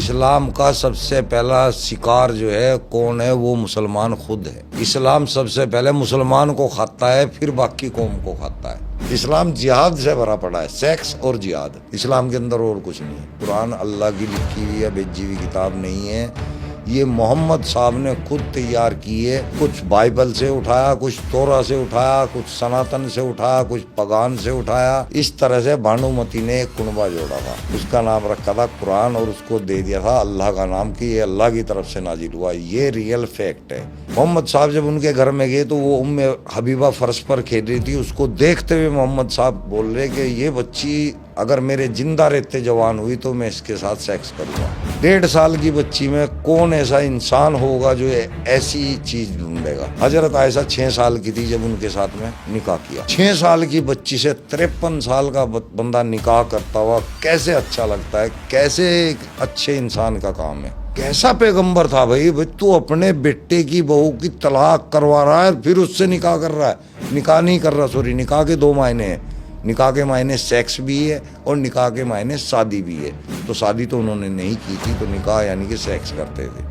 इस्लाम का सबसे पहला शिकार जो है कौन है, वो मुसलमान खुद है। इस्लाम सबसे पहले मुसलमान को खाता है, फिर बाकी कौम को खाता है। इस्लाम जिहाद से भरा पड़ा है, सेक्स और जिहाद। इस्लाम के अंदर और कुछ नहीं है। कुरान अल्लाह की लिखी हुई या भेजी हुई किताब नहीं है, ये मोहम्मद साहब ने खुद तैयार की है। कुछ बाइबल से उठाया, कुछ तोरा से उठाया, कुछ सनातन से उठाया, कुछ पगान से उठाया। इस तरह से भानुमति ने एक कुनबा जोड़ा था, उसका नाम रखा था कुरान और उसको दे दिया था अल्लाह का नाम कि ये अल्लाह की तरफ से नाजिल हुआ। ये रियल फैक्ट है। मोहम्मद साहब जब उनके घर में गए तो वो उम्मे हबीबा फर्श पर खेल रही थी। उसको देखते हुए मोहम्मद साहब बोल रहे कि ये बच्ची अगर मेरे जिंदा रहते जवान हुई तो मैं इसके साथ सेक्स करूंगा। 1.5 साल की बच्ची में कौन ऐसा इंसान होगा जो ऐसी चीज ढूंढेगा। हजरत आयशा 6 साल की थी जब उनके साथ में निकाह किया। 6 साल की बच्ची से 53 साल का बंदा निकाह करता हुआ कैसे अच्छा लगता है, कैसे एक अच्छे इंसान का काम है। कैसा पैगंबर था भाई तू अपने बेटे की बहू की तलाक करवा रहा है फिर उससे निकाह कर रहा है। निकाह नहीं कर रहा, सॉरी, निकाह के 2 मायने हैं। निकाह के मायने सेक्स भी है और निकाह के मायने शादी भी है। तो शादी तो उन्होंने नहीं की थी, तो निकाह यानी कि सेक्स करते थे।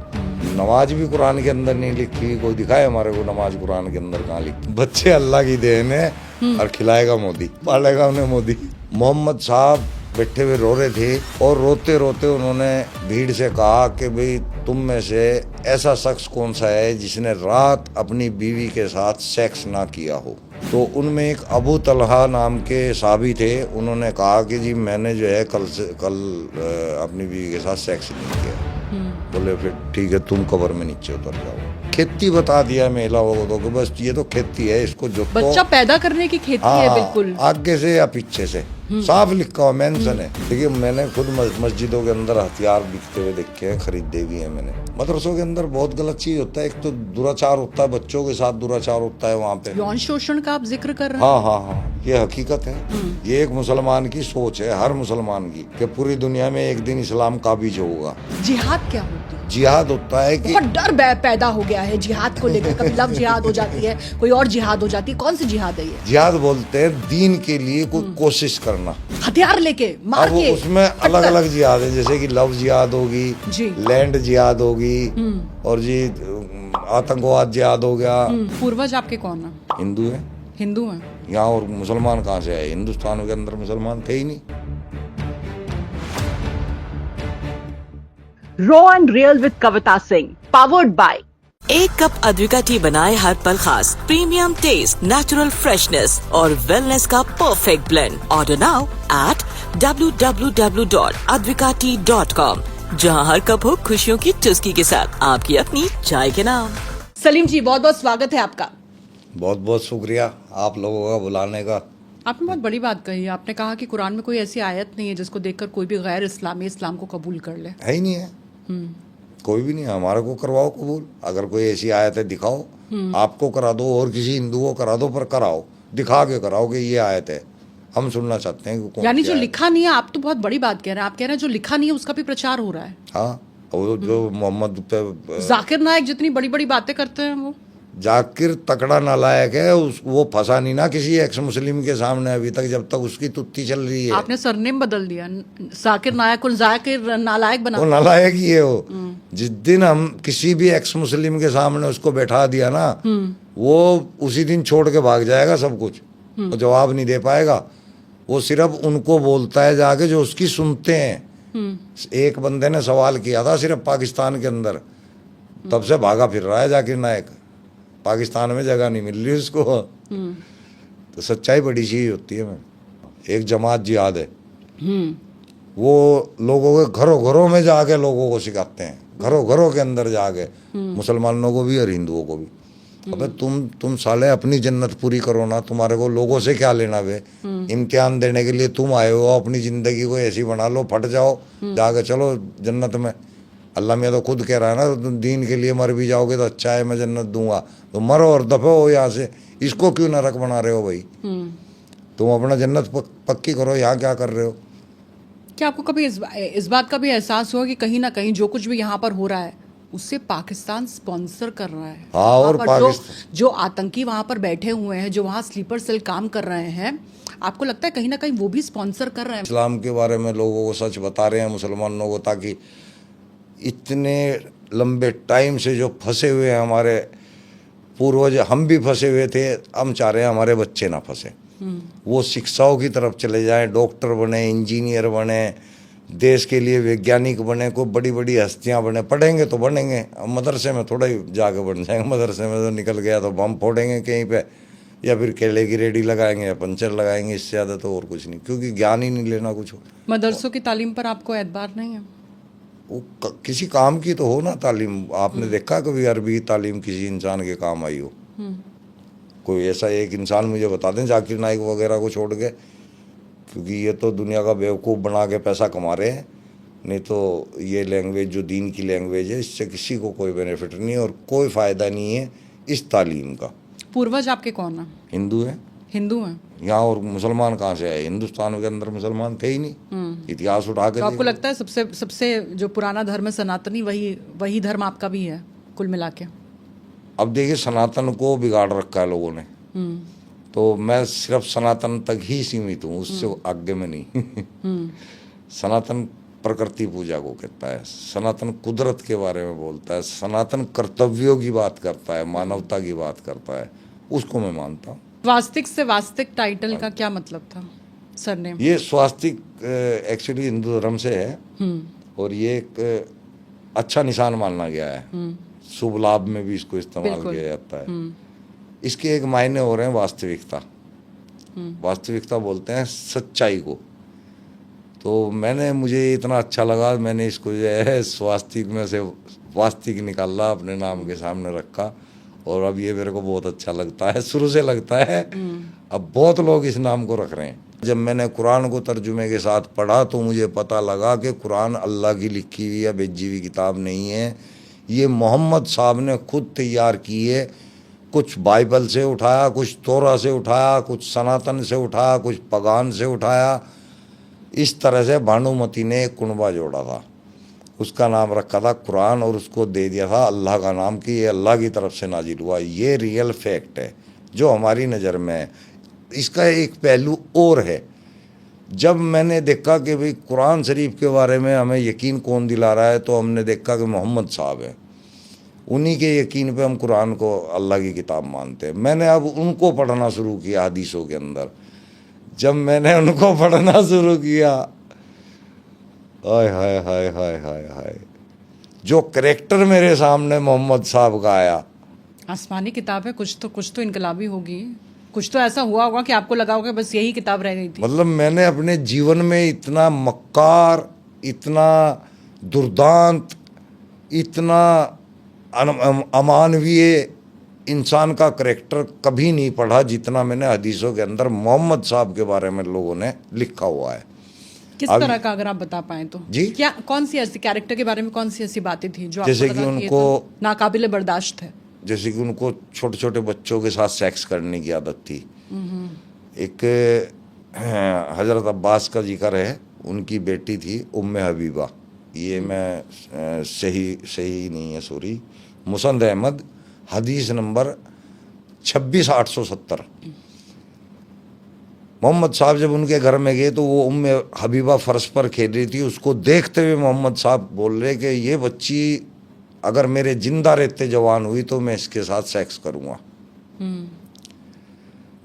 नमाज भी कुरान के अंदर नहीं लिखी। कोई दिखाए हमारे को नमाज कुरान के अंदर कहाँ लिखी। बच्चे अल्लाह की देन है और खिलाएगा मोदी, पालेगा उन्हें मोदी। मोहम्मद साहब बैठे हुए रो रहे थे और रोते रोते उन्होंने भीड़ से कहा कि भाई तुम में से ऐसा शख्स कौन सा है जिसने रात अपनी बीवी के साथ सेक्स ना किया हो। तो उनमें एक अबू तलहा नाम के साहबी थे। उन्होंने कहा कि जी मैंने जो है कल अपनी बीवी के साथ सेक्स नहीं किया। बोले फिर ठीक है, तुम कब्र में नीचे उतर जाओ। खेती बता दिया महिलाओं को तो कि बस ये तो खेती है, इसको जो बच्चा पैदा करने की खेती है। बिल्कुल आगे से या पीछे से साफ लिखा हुआ मेंशन है। देखिए मैंने खुद मस्जिदों के अंदर हथियार बिकते हुए देखे हैं, खरीदे भी हैं मैंने। मदरसों के अंदर बहुत गलत चीज होता है। एक तो दुराचार होता है, बच्चों के साथ दुराचार होता है वहाँ पे। यौन शोषण का आप जिक्र कर रहे हैं। हाँ, ये हकीकत है। ये एक मुसलमान की सोच है, हर मुसलमान की, कि पूरी दुनिया में एक दिन इस्लाम काबिज होगा। जिहाद क्या होती है? जिहाद होता है कि बहुत डर पैदा हो गया है जिहाद को लेकर। कभी लव जिहाद हो जाती है, कोई और जिहाद हो जाती है। कौन सी जिहाद है ये? जिहाद बोलते हैं दीन के लिए कोई कोशिश करना, हथियार लेके मार के। उसमें अलग अलग जिहाद है, जैसे कि लव जिहाद होगी, लैंड जिहाद होगी, और जी आतंकवाद जिहाद हो गया। पूर्वज आपके कौन है? हिंदू है। हिंदू है यहाँ, और मुसलमान कहाँ से आए? हिंदुस्तान के अंदर मुसलमान थे ही नहीं। Raw and real with Kavita Singh, powered by. एक कप अद्विका टी बनाए हर पल खास, प्रीमियम टेस्ट, नेचुरल फ्रेशनेस और वेलनेस का perfect blend. Order now at www.advikati.com, जहां हर कप हो खुशियों की चुस्की के साथ आपकी अपनी चाय के नाम। सलीम जी, बहुत बहुत स्वागत है आपका। बहुत बहुत शुक्रिया आप लोगों का बुलाने का। आपने बहुत बड़ी बात कही। आपने कहा कि कुरान में कोई ऐसी आयत नहीं है जिसको देखकर कोई भी गैर इस्लामी इस्लाम को कबूल कर ले। है ही नहीं है, कोई भी नहीं है। हमारे को करवाओ कबूल, अगर कोई ऐसी आयत है दिखाओ। आपको करा दो और किसी हिंदू को करा दो, पर कराओ, दिखा के कराओ कि ये आयत है। हम सुनना चाहते हैं कि कौन यानी जो लिखा नहीं है। आप तो बहुत बड़ी बात कह रहे हैं। आप कह रहे हैं जो लिखा नहीं है उसका भी प्रचार हो रहा है। हाँ, वो जो मोहम्मद जाकिर नायक जितनी बड़ी बड़ी बातें करते हैं, वो जाकिर तकड़ा नालायक है। वो फंसा नहीं ना किसी एक्स मुस्लिम के सामने अभी तक, जब तक उसकी तुत्ती चल रही है। आपने सरनेम बदल दिया, जाकिर नायक को जाकिर नालायक बना। वो नालायक ही है वो। जिस दिन हम किसी भी एक्स मुस्लिम के सामने उसको बैठा दिया ना, वो उसी दिन छोड़ के भाग जाएगा सब कुछ। वो जवाब नहीं दे पाएगा। वो सिर्फ उनको बोलता है जाके जो उसकी सुनते हैं। एक बंदे ने सवाल किया था सिर्फ पाकिस्तान के अंदर, तब से भागा फिर रहा है जाकिर नायक। पाकिस्तान में जगह नहीं मिल रही उसको। तो सच्चाई बड़ी चीज होती है। एक जमात जिहाद है, वो लोगों के घरों घरों में जाके लोगों को सिखाते हैं, घरों घरों के अंदर जाके, मुसलमानों को भी और हिंदुओं को भी। अबे तुम साले अपनी जन्नत पूरी करो ना, तुम्हारे को लोगों से क्या लेना बे। इम्तिहान देने के लिए तुम आए हो, अपनी जिंदगी को ऐसी बना लो, फट जाओ, जाके चलो जन्नत में। अल्लाह मियाँ तो खुद कह रहा है ना, तुम दीन के लिए मर भी जाओगे तो अच्छा है, मैं जन्नत दूंगा। तो मरो और दफो हो यहाँ से। इसको क्यों नरक बना रहे हो भाई? तुम अपना जन्नत पक्की करो, यहाँ क्या कर रहे हो? क्या आपको कभी इस बात का भी एहसास हुआ कि कहीं ना कहीं जो कुछ भी यहाँ पर हो रहा है उससे पाकिस्तान स्पॉन्सर कर रहा है? हाँ, और जो आतंकी वहाँ पर बैठे हुए हैं, जो वहाँ स्लीपर सेल काम कर रहे हैं, आपको लगता है कहीं ना कहीं वो भी स्पॉन्सर कर रहे हैं? इस्लाम के बारे में लोगों को सच बता रहे हैं मुसलमानों को, ताकि इतने लंबे टाइम से जो फंसे हुए हैं हमारे पूर्वज, हम भी फंसे हुए थे, हम चाह रहे हैं हमारे बच्चे ना फंसे, वो शिक्षाओं की तरफ चले जाएं, डॉक्टर बने, इंजीनियर बने, देश के लिए वैज्ञानिक बने, कोई बड़ी बड़ी हस्तियां बने। पढ़ेंगे तो बनेंगे, अब मदरसे में थोड़ा ही जाके बन जाएंगे, मदरसे में तो निकल गया तो बम फोड़ेंगे कहीं पे, या फिर केले की रेडी लगाएंगे या पंचर लगाएंगे, इससे ज़्यादा तो और कुछ नहीं, क्योंकि ज्ञान ही नहीं लेना कुछ। मदरसों की तालीम पर आपको एतबार नहीं है? वो किसी काम की तो हो ना तालीम। आपने देखा कभी अरबी तालीम किसी इंसान के काम आई हो? कोई ऐसा एक इंसान मुझे बता दें जाकिर नाइक वगैरह को छोड़ के, क्योंकि ये तो दुनिया का बेवकूफ़ बना के पैसा कमा रहे हैं। नहीं तो ये लैंग्वेज जो दीन की लैंग्वेज है, इससे किसी को कोई बेनिफिट नहीं है और कोई फ़ायदा नहीं है इस तालीम का। पूर्वज आपके कौन है? हिंदू है हिंदू हैं? यहाँ, और मुसलमान कहाँ से आए? हिंदुस्तान के अंदर मुसलमान थे ही नहीं, इतिहास उठा के तो आपको लगता है सबसे सबसे जो पुराना धर्म है सनातनी, वही धर्म आपका भी है कुल मिला के? अब देखिए, सनातन को बिगाड़ रखा है लोगों ने, तो मैं सिर्फ सनातन तक ही सीमित हूँ, उससे आगे में नहीं। सनातन प्रकृति पूजा को कहता है, सनातन कुदरत के बारे में बोलता है, सनातन कर्तव्यों की बात करता है, मानवता की बात करता है, उसको मैं मानता हूँ। स्वास्तिक से वास्तिक टाइटल का क्या मतलब था, सरनेम? ये स्वास्तिक एक्चुअली हिंदू धर्म से है और ये एक अच्छा निशान माना गया है, शुभ लाभ में भी इसको इस्तेमाल किया जाता है। इसके एक मायने हो रहे हैं वास्तविकता, वास्तविकता बोलते हैं सच्चाई को। तो मुझे इतना अच्छा लगा, मैंने इसको जो है स्वास्तिक में से वास्तिक निकाला, अपने नाम के सामने रखा, और अब ये मेरे को बहुत अच्छा लगता है, शुरू से लगता है। अब बहुत लोग इस नाम को रख रहे हैं। जब मैंने कुरान को तर्जुमे के साथ पढ़ा तो मुझे पता लगा कि कुरान अल्लाह की लिखी हुई या भेजी हुई किताब नहीं है, ये मोहम्मद साहब ने खुद तैयार की है। कुछ बाइबल से उठाया, कुछ तोरा से उठाया, कुछ सनातन से उठाया, कुछ पगान से उठाया। इस तरह से भानुमति ने एक कुनबा जोड़ा था, उसका नाम रखा था कुरान, और उसको दे दिया था अल्लाह का नाम कि ये अल्लाह की तरफ से नाजिल हुआ। ये रियल फैक्ट है जो हमारी नज़र में है। इसका एक पहलू और है, जब मैंने देखा कि भाई कुरान शरीफ के बारे में हमें यकीन कौन दिला रहा है, तो हमने देखा कि मोहम्मद साहब है, उन्हीं के यकीन पे हम कुरान को अल्लाह की किताब मानते हैं। मैंने अब उनको पढ़ना शुरू किया हदीसों के अंदर। जब मैंने उनको पढ़ना शुरू किया, हाय हाय हाय हाय हाय हाय, जो करेक्टर मेरे सामने मोहम्मद साहब का आया। आसमानी किताब है, कुछ तो इनकलाबी होगी, कुछ तो ऐसा हुआ होगा कि आपको लगा होगा बस यही किताब रह गई थी। मतलब मैंने अपने जीवन में इतना मक्कार, इतना दुर्दांत, इतना अमानवीय इंसान का करेक्टर कभी नहीं पढ़ा जितना मैंने हदीसों के अंदर मोहम्मद साहब के बारे में लोगों ने लिखा हुआ है। किस तरह का, अगर आप बता पाएं तो? जी, क्या कौन सी ऐसी कैरेक्टर के बारे में कौन सी ऐसी बातें थी जो जैसे आपको कि लगा कि ये उनको तो नाकाबिले बर्दाश्त है? जैसे कि उनको छोटे छोटे बच्चों के साथ सेक्स करने की आदत थी। एक हजरत अब्बास का जिक्र है, उनकी बेटी थी उम्मे हबीबा, ये मैं सही नहीं है, सॉरी, मुसंद अहमद, हदीस नंबर 26,870। मोहम्मद साहब जब उनके घर में गए तो वो उम्मे हबीबा फर्श पर खेल रही थी, उसको देखते हुए मोहम्मद साहब बोल रहे कि ये बच्ची अगर मेरे जिंदा रहते जवान हुई तो मैं इसके साथ सेक्स करूँगा।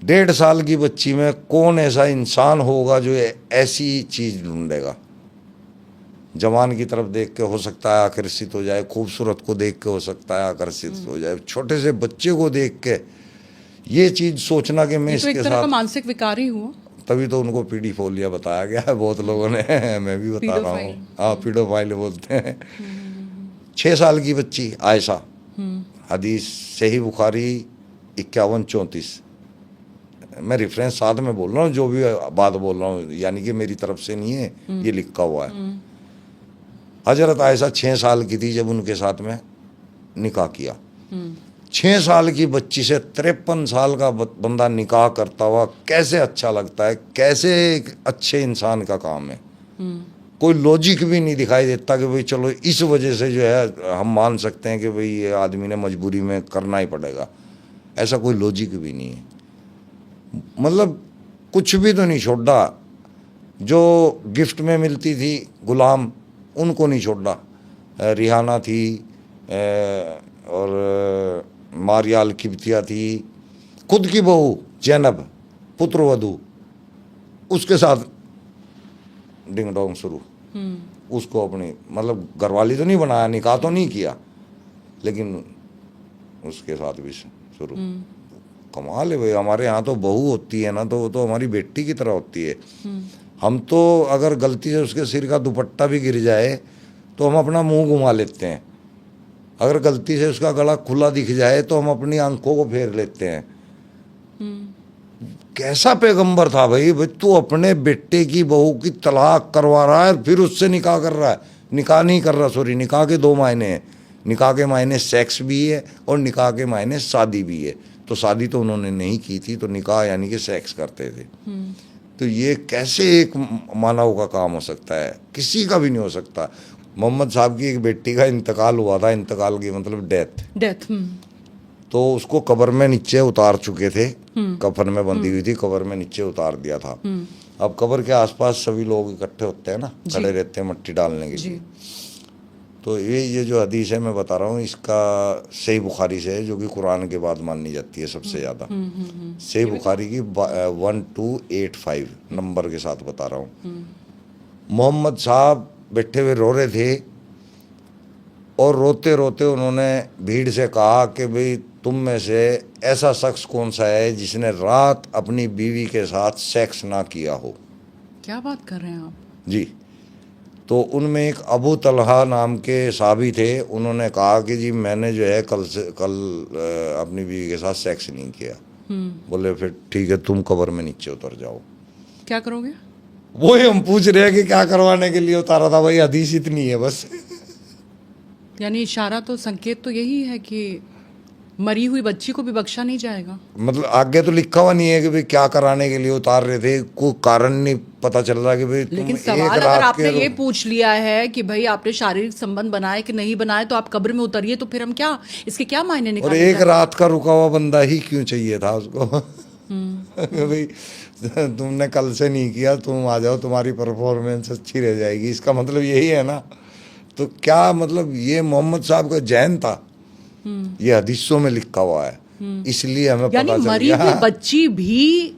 1.5 साल की बच्ची में कौन ऐसा इंसान होगा जो ऐसी चीज़ ढूंढेगा? जवान की तरफ देख के हो सकता है आकर्षित हो जाए, खूबसूरत को देख के हो सकता है आकर्षित हो जाए, छोटे से बच्चे को देख के ये चीज़ सोचना कि मैं इसके एक तरह का साथ, मानसिक विकार ही हुआ। तभी तो उनको पीडीफोलिया बताया गया है बहुत लोगों ने, मैं भी बता रहा हूँ। हाँ, पीडोफाइल बोलते हैं। 6 साल की बच्ची आयशा, हदीस सही बुखारी 5134, मैं रेफरेंस साथ में बोल रहा हूँ, जो भी बात बोल रहा हूँ यानी कि मेरी तरफ से नहीं है, ये लिखा हुआ है। हजरत आयशा 6 साल की थी जब उनके साथ में निकाह किया। 6 साल की बच्ची से 53 साल का बंदा निकाह करता हुआ कैसे अच्छा लगता है? कैसे एक अच्छे इंसान का काम है? कोई लॉजिक भी नहीं दिखाई देता कि भाई चलो इस वजह से जो है हम मान सकते हैं कि भाई ये आदमी ने मजबूरी में करना ही पड़ेगा, ऐसा कोई लॉजिक भी नहीं है। मतलब कुछ भी तो नहीं छोड़ा, जो गिफ्ट में मिलती थी गुलाम उनको नहीं छोड़ा, रिहाना थी और मारिया अल किब्तिया थी, खुद की बहू जैनब पुत्रवधू, उसके साथ डिंग डोंग शुरू। उसको अपनी मतलब घरवाली तो नहीं बनाया, निकाह तो नहीं किया, लेकिन उसके साथ भी शुरू। कमाल है भाई, हमारे यहाँ तो बहू होती है ना तो वो तो हमारी बेटी की तरह होती है। हम तो अगर गलती से उसके सिर का दुपट्टा भी गिर जाए तो हम अपना मुंह घुमा लेते हैं, अगर गलती से उसका गला खुला दिख जाए तो हम अपनी आंखों को फेर लेते हैं। कैसा पैगंबर था भाई, तू अपने बेटे की बहू की तलाक करवा रहा है फिर उससे निकाह कर रहा है। निकाह नहीं कर रहा, सॉरी, निकाह के दो मायने हैं। निकाह के मायने सेक्स भी है और निकाह के मायने शादी भी है। तो शादी तो उन्होंने नहीं की थी, तो निकाह यानी कि सेक्स करते थे। तो ये कैसे एक मानव का काम हो सकता है? किसी का भी नहीं हो सकता। मोहम्मद साहब की एक बेटी का इंतकाल हुआ था, इंतकाल की मतलब डेथ। तो उसको कब्र में नीचे उतार चुके थे, कफन में बंधी हुई थी, कब्र में नीचे उतार दिया था। अब कब्र के आसपास सभी लोग इकट्ठे होते हैं ना, खड़े रहते हैं मट्टी डालने के लिए। तो ये जो हदीस है मैं बता रहा हूँ, इसका सही बुखारी से है, जो कि कुरान के बाद मानी जाती है सबसे ज़्यादा। सही बुखारी की 1285 नंबर के साथ बता रहा हूँ। मोहम्मद साहब बैठे हुए रो रहे थे और रोते रोते उन्होंने भीड़ से कहा कि भाई तुम में से ऐसा शख्स कौन सा है जिसने रात अपनी बीवी के साथ सेक्स ना किया हो। क्या बात कर रहे हैं आप? जी। तो उनमें एक अबू तलहा नाम के साहबी थे, उन्होंने कहा कि जी मैंने जो है कल अपनी बीवी के साथ सेक्स नहीं किया। बोले फिर ठीक है, तुम कब्र में नीचे उतर जाओ। क्या करोगे? वही हम पूछ रहे हैं कि क्या करवाने के लिए उतारा था भाई, हदीस इतनी है बस। यानी इशारा तो, संकेत तो यही है कि मरी हुई बच्ची को भी बख्शा नहीं जाएगा। मतलब आगे तो लिखा हुआ नहीं है कि भाई क्या कराने के लिए उतार रहे थे, कोई कारण नहीं पता चल रहा कि भाई लेकिन सवाल अगर आपने ये पूछ लिया है कि भाई आपने शारीरिक संबंध बनाए कि नहीं बनाए तो आप कब्र में उतरिए, तो फिर हम क्या, इसके क्या मायने और निकालेंगे? एक रात का रुका हुआ बंदा ही क्यों चाहिए था उसको? भाई तुमने कल से नहीं किया, तुम आ जाओ, तुम्हारी परफॉर्मेंस अच्छी रह जाएगी, इसका मतलब यही है ना। तो क्या मतलब ये मोहम्मद साहब का जैन था, ये हदीसों में लिखा हुआ है, इसलिए हमें पता चल गया। मरी हुई बच्ची भी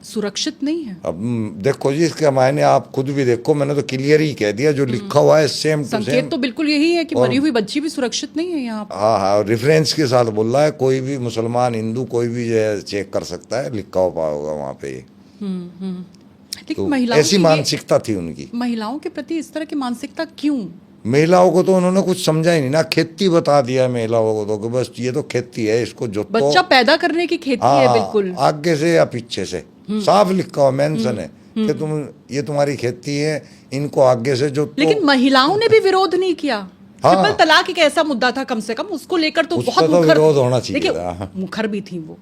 सुरक्षित नहीं है। अब देखो जी, इसके मायने आप खुद भी देखो, मैंने तो क्लियर ही कह दिया, जो लिखा हुआ है सेम टू सेम। संकेत तो बिल्कुल यही है कि मरी हुई बच्ची भी सुरक्षित नहीं है यहाँ पर। हाँ, रेफरेंस के साथ बोल रहा है, कोई भी मुसलमान हिंदू कोई भी जो है चेक कर सकता है, लिखा हुआ होगा वहाँ पे। लेकिन तो महिलाओं ऐसी मानसिकता थी उनकी। महिलाओं के प्रति इस तरह की मानसिकता क्यों? महिलाओं को तो उन्होंने कुछ समझा ही नहीं ना, खेती बता दिया महिलाओं को तो कि बस ये तो खेती है, इसको जो बच्चा पैदा करने की खेती है, बिल्कुल आगे से या पीछे से साफ लिखा हुआ मेंशन है कि ये तुम्हारी खेती है, इनको आगे से जो। लेकिन महिलाओं ने भी विरोध नहीं किया। ट्रिपल तलाक एक ऐसा मुद्दा था, कम से कम उसको लेकर तो बहुत तो विरोध होना चाहिए था। मुखर भी थी वो,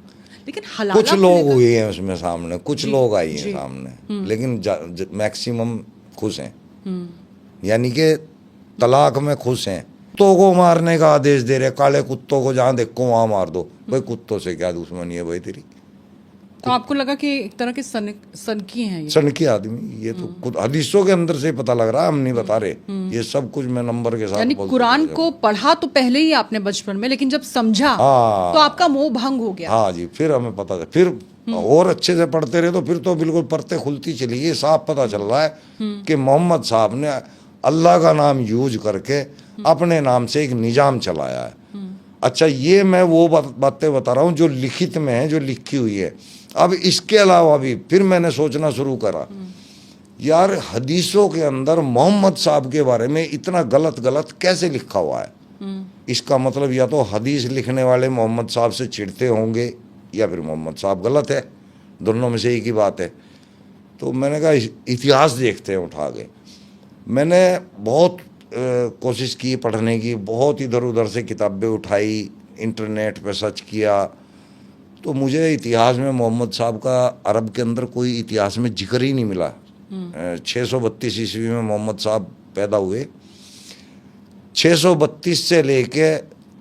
लेकिन हलाला कुछ लोग हुए हैं उसमें सामने, कुछ लोग आई हैं सामने, लेकिन मैक्सिमम खुश हैं, यानी कि तलाक में खुश हैं। कुत्तों को मारने का आदेश दे रहे, काले कुत्तों को जहाँ देखो वहां मार दो। भाई कुत्तों से क्या दुश्मनी है भाई तेरी? तो आपको लगा कि एक तरह के सनकी हैं ये? सनकी आदमी, ये तो खुद हदीसों के अंदर से पता लग रहा है, हम नहीं बता रहे। ये सब कुछ मैं नंबर के साथ यानी कुरान को पढ़ा तो पहले ही आपने बचपन में, लेकिन जब समझा तो आपका मोह भंग हो गया। हाँ जी, फिर हमें पता था, फिर और अच्छे से पढ़ते रहे तो फिर तो बिल्कुल परतें खुलती चली गई। साफ पता चल रहा है कि मोहम्मद साहब ने अल्लाह का नाम यूज करके अपने नाम से एक निजाम चलाया है। अच्छा, ये मैं वो बातें बता रहा हूँ जो लिखित में है, जो लिखी हुई है। अब इसके अलावा भी फिर मैंने सोचना शुरू करा, यार हदीसों के अंदर मोहम्मद साहब के बारे में इतना गलत कैसे लिखा हुआ है? इसका मतलब या तो हदीस लिखने वाले मोहम्मद साहब से चिढ़ते होंगे या फिर मोहम्मद साहब गलत है, दोनों में से एक ही बात है। तो मैंने कहा इतिहास देखते हैं उठा के। मैंने बहुत कोशिश की पढ़ने की, बहुत इधर उधर से किताबें उठाई, इंटरनेट पे सर्च किया, तो मुझे इतिहास में मोहम्मद साहब का अरब के अंदर कोई इतिहास में जिक्र ही नहीं मिला। 632 ईस्वी में मोहम्मद साहब पैदा हुए, 632 से लेके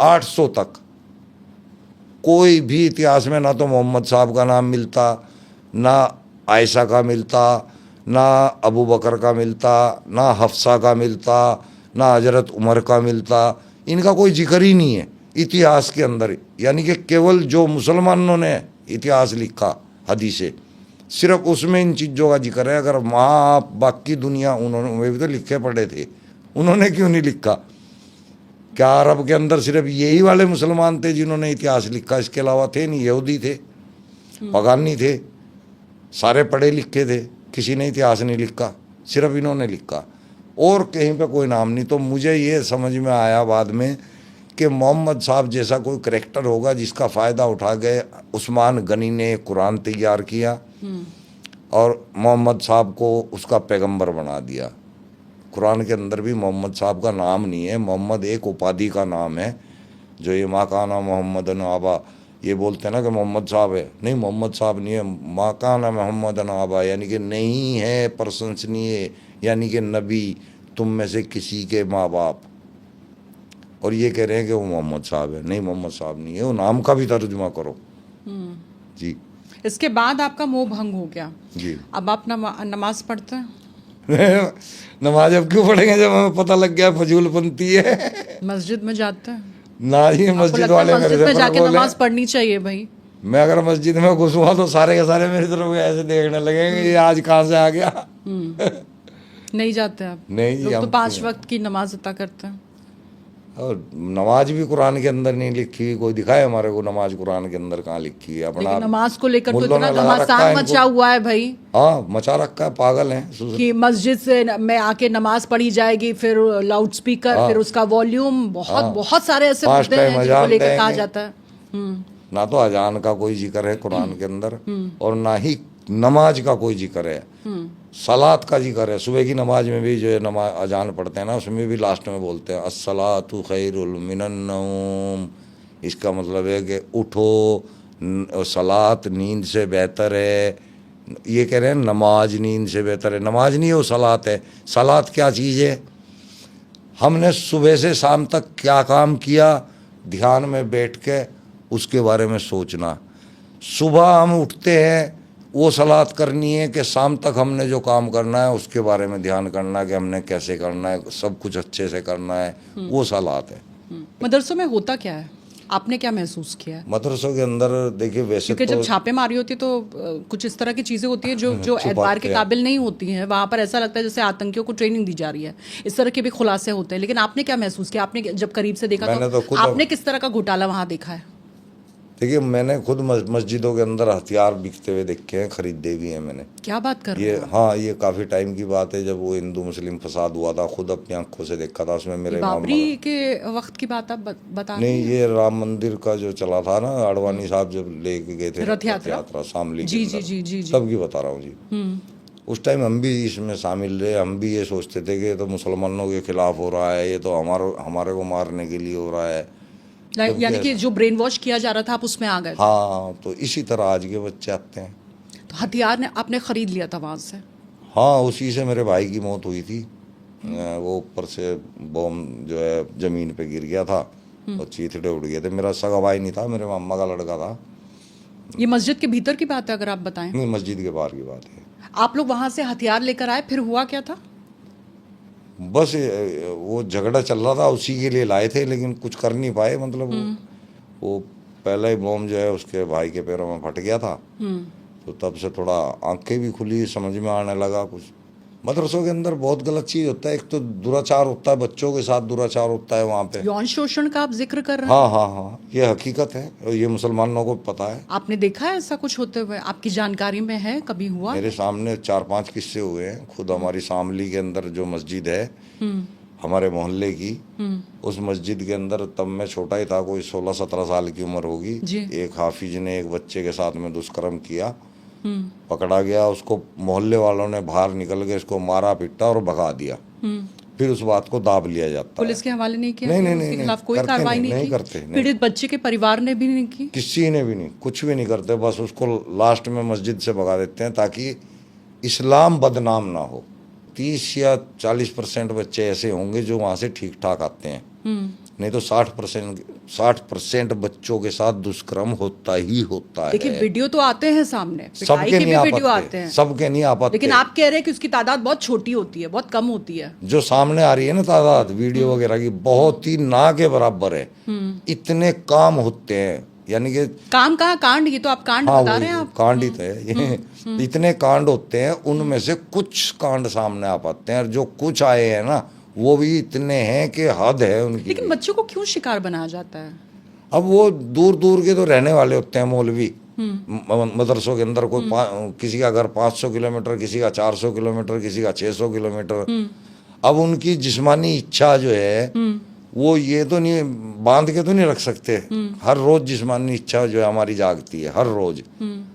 800 तक कोई भी इतिहास में ना तो मोहम्मद साहब का नाम मिलता, ना आयशा का मिलता, ना अबू बकर का मिलता, ना हफ्सा का मिलता, ना हजरत उमर का मिलता, इनका कोई जिक्र ही नहीं है इतिहास के अंदर। यानी कि केवल जो मुसलमानों ने इतिहास लिखा हदीसें, सिर्फ उसमें इन चीज़ों का जिक्र है। अगर वहाँ आप बाकी दुनिया, उन्होंने वे भी तो लिखे पढ़े थे, उन्होंने क्यों नहीं लिखा? क्या अरब के अंदर सिर्फ यही वाले मुसलमान थे जिन्होंने इतिहास लिखा? इसके अलावा थे नहीं, यहूदी थे, पगानी थे, सारे पढ़े लिखे थे, किसी ने इतिहास नहीं लिखा, सिर्फ इन्होंने लिखा और कहीं पे कोई नाम नहीं। तो मुझे ये समझ में आया बाद में कि मोहम्मद साहब जैसा कोई करैक्टर होगा जिसका फ़ायदा उठा गए उस्मान गनी ने कुरान तैयार किया और मोहम्मद साहब को उसका पैगंबर बना दिया। कुरान के अंदर भी मोहम्मद साहब का नाम नहीं है, मोहम्मद एक उपाधि का नाम है। जो ये माकाना मोहम्मद आबा ये बोलते हैं ना कि मोहम्मद साहब है, नहीं, मोहम्मद साहब नहीं है, माकाना मोहम्मद आबा, यानी कि नहीं है प्रशंसनीय, यानी कि नबी तुम में से किसी के माँ बाप। और ये कह रहे हैं कि वो मोहम्मद साहब है, नहीं, मोहम्मद साहब नहीं है, वो नाम का भी तर्जुमा करो जी। इसके बाद आपका मोह भंग हो गया जी। अब आप नमाज पढ़ते हैं? नमाज अब क्यों पढ़ेंगे जब हमें पता लग गया फजूलपंती है। मस्जिद में जाते हैं? ना ही आपको मस्जिद लगता है वाले मस्जिद मेरे में से जाके बोले, नमाज पढ़नी चाहिए भाई? मैं अगर मस्जिद में घुसूंगा तो सारे के सारे मेरी तरफ ऐसे देखने लगेंगे ये आज कहाँ से आ गया। नहीं जाते आप? नहीं जी, लोग तो हम 5 वक्त की नमाज अता करते हैं। और नमाज भी कुरान के अंदर नहीं लिखी, कोई दिखाए हमारे को नमाज कुरान के अंदर कहाँ लिखी है? अपना लेकिन नमाज को लेकर तो मुल्लों इतना ने लगा रखा घमासान है मचा हुआ है भाई। हाँ, मचा रखा है, पागल हैं कि मस्जिद से में आके नमाज पढ़ी जाएगी, फिर लाउड स्पीकर, फिर उसका वॉल्यूम, बहुत सारे ऐसे 5 मुद्दे टाइम हैं जिनको अजान लेकर कहा देंगे। जाता है। ना तो अजान का कोई जिक्र है कुरान के अंदर और ना ही नमाज का कोई जिक्र है। सलात का जिक्र है, सुबह की नमाज में भी जो है नमाज अजान पढ़ते हैं ना, उसमें भी लास्ट में बोलते हैं अस्सलातु खैरुल मिनन नौम। इसका मतलब है कि उठो, सलात नींद से बेहतर है। ये कह रहे हैं नमाज नींद से बेहतर है, नमाज नहीं है वो सलात है। सलात क्या चीज़ है? हमने सुबह से शाम तक क्या काम किया, ध्यान में बैठ के उसके बारे में सोचना। सुबह हम उठते हैं, वो सलात करनी है कि शाम तक हमने जो काम करना है उसके बारे में ध्यान करना है कि हमने कैसे करना है, सब कुछ अच्छे से करना है, वो सलात है। मदरसों में होता क्या है? आपने क्या महसूस किया है? मदरसों के अंदर देखिए वैसे क्योंकि तो जब छापेमारी होती है तो कुछ इस तरह की चीजें होती हैं जो एतबार के काबिल नहीं होती हैं। वहां पर ऐसा लगता है जैसे आतंकियों को ट्रेनिंग दी जा रही है, इस तरह के भी खुलासे होते हैं। लेकिन आपने क्या महसूस किया? आपने जब करीब से देखा मैंने तो खुद आपने किस तरह का घोटाला वहां देखा है? देखिए मैंने खुद मस्जिदों के अंदर हथियार बिकते हुए देखे हैं, खरीदे भी हैं मैंने। क्या बात कर रहे ये हैं? हाँ, ये काफ़ी टाइम की बात है जब वो हिंदू मुस्लिम फसाद हुआ था, खुद अपनी आंखों से देखा था। उसमें मेरे बाबरी के वक्त की बात आप बता रहे हैं? नहीं, ये राम मंदिर का जो चला था ना, आडवाणी साहब जब लेके गए थे रथ यात्रा शामली जी के जी अंदर, जी जी जी। तब की बता रहा हूँ जी। उस टाइम हम भी इसमें शामिल रहे, हम भी ये सोचते थे कि ये तो मुसलमानों के खिलाफ हो रहा है, ये तो हमारे को मारने के लिए हो रहा है। यानी कि जो ब्रेन वॉश किया जा रहा था आप उसमें आ गए थे। हाँ, तो इसी तरह आज के बच्चे आते हैं। तो हथियार ने आपने खरीद लिया था वहां से? हाँ, उसी से मेरे भाई की मौत हुई थी। वो ऊपर से बॉम्ब जो है ज़मीन पे गिर गया था और चीथड़े उड़ गए थे। मेरा सगा भाई नहीं था, मेरे मामा का लड़का था। ये मस्जिद के भीतर की बात है अगर आप बताएं? नहीं, मस्जिद के बाहर की बात है। आप लोग वहां से हथियार लेकर आए, फिर हुआ क्या था? बस वो झगड़ा चल रहा था, उसी के लिए लाए थे, लेकिन कुछ कर नहीं पाए। मतलब वो पहला ही बॉम्ब जो है उसके भाई के पैरों में फट गया था, तो तब से थोड़ा आंखें भी खुली, समझ में आने लगा कुछ। मदरसों के अंदर बहुत गलत चीज़ होता है। एक तो दुराचार होता है, बच्चों के साथ दुराचार होता है वहाँ पे। यौन शोषण का आप जिक्र कर रहे हैं? हाँ हाँ हाँ, ये हकीकत है और ये मुसलमानों को पता है। आपने देखा है ऐसा कुछ होते हुए? आपकी जानकारी में है, कभी हुआ? मेरे सामने 4-5 किस्से हुए हैं। खुद हमारी शामली के अंदर जो मस्जिद है हमारे मोहल्ले की, उस मस्जिद के अंदर तब मैं छोटा ही था, कोई 16-17 साल की उम्र होगी। एक हाफिज ने एक बच्चे के साथ में दुष्कर्म किया, पकड़ा गया। उसको मोहल्ले वालों ने बाहर निकल के इसको मारा पीटा और भगा दिया। फिर उस बात को दाब लिया जाता है। पुलिस के हवाले नहीं किया? नहीं, उसके खिलाफ कोई करते कार्रवाई नहीं की? करते नहीं। पीड़ित बच्चे के परिवार ने भी नहीं की? किसी ने भी नहीं, कुछ भी नहीं करते। बस उसको लास्ट में मस्जिद से भगा देते हैं ताकि इस्लाम बदनाम ना हो। 30 या 40% बच्चे ऐसे होंगे जो वहाँ से ठीक ठाक आते हैं, नहीं तो 60% बच्चों के साथ दुष्कर्म होता ही होता देखिए है। वीडियो तो आते हैं सामने, पिटाई सबके के नहीं भी आ वीडियो आते पाते, हैं, सबके नहीं आ पाते। लेकिन आप कह रहे हैं कि उसकी तादाद बहुत छोटी होती है, बहुत कम होती है। जो सामने आ रही है ना तादाद वीडियो वगैरह की, बहुत ही ना के बराबर है। इतने काम होते हैं, यानी कि काम कहाँ कांड, ये तो आप कांड हाँ बता वही रहे हैं आप। कांड ही तो है ये। इतने कांड होते हैं, उनमें से कुछ कांड सामने आ पाते हैं, और जो कुछ आए हैं ना वो भी इतने हैं कि हद है उनकी। लेकिन बच्चों को क्यों शिकार बनाया जाता है? अब वो दूर दूर के तो रहने वाले होते हैं मौलवी, मदरसों के अंदर कोई किसी का घर 500 किलोमीटर, किसी का 400 किलोमीटर, किसी का 600 किलोमीटर। अब उनकी जिस्मानी इच्छा जो है वो ये तो नहीं बांध के तो नहीं रख सकते। हर रोज जिस्मानी इच्छा जो है हमारी जागती है, हर रोज।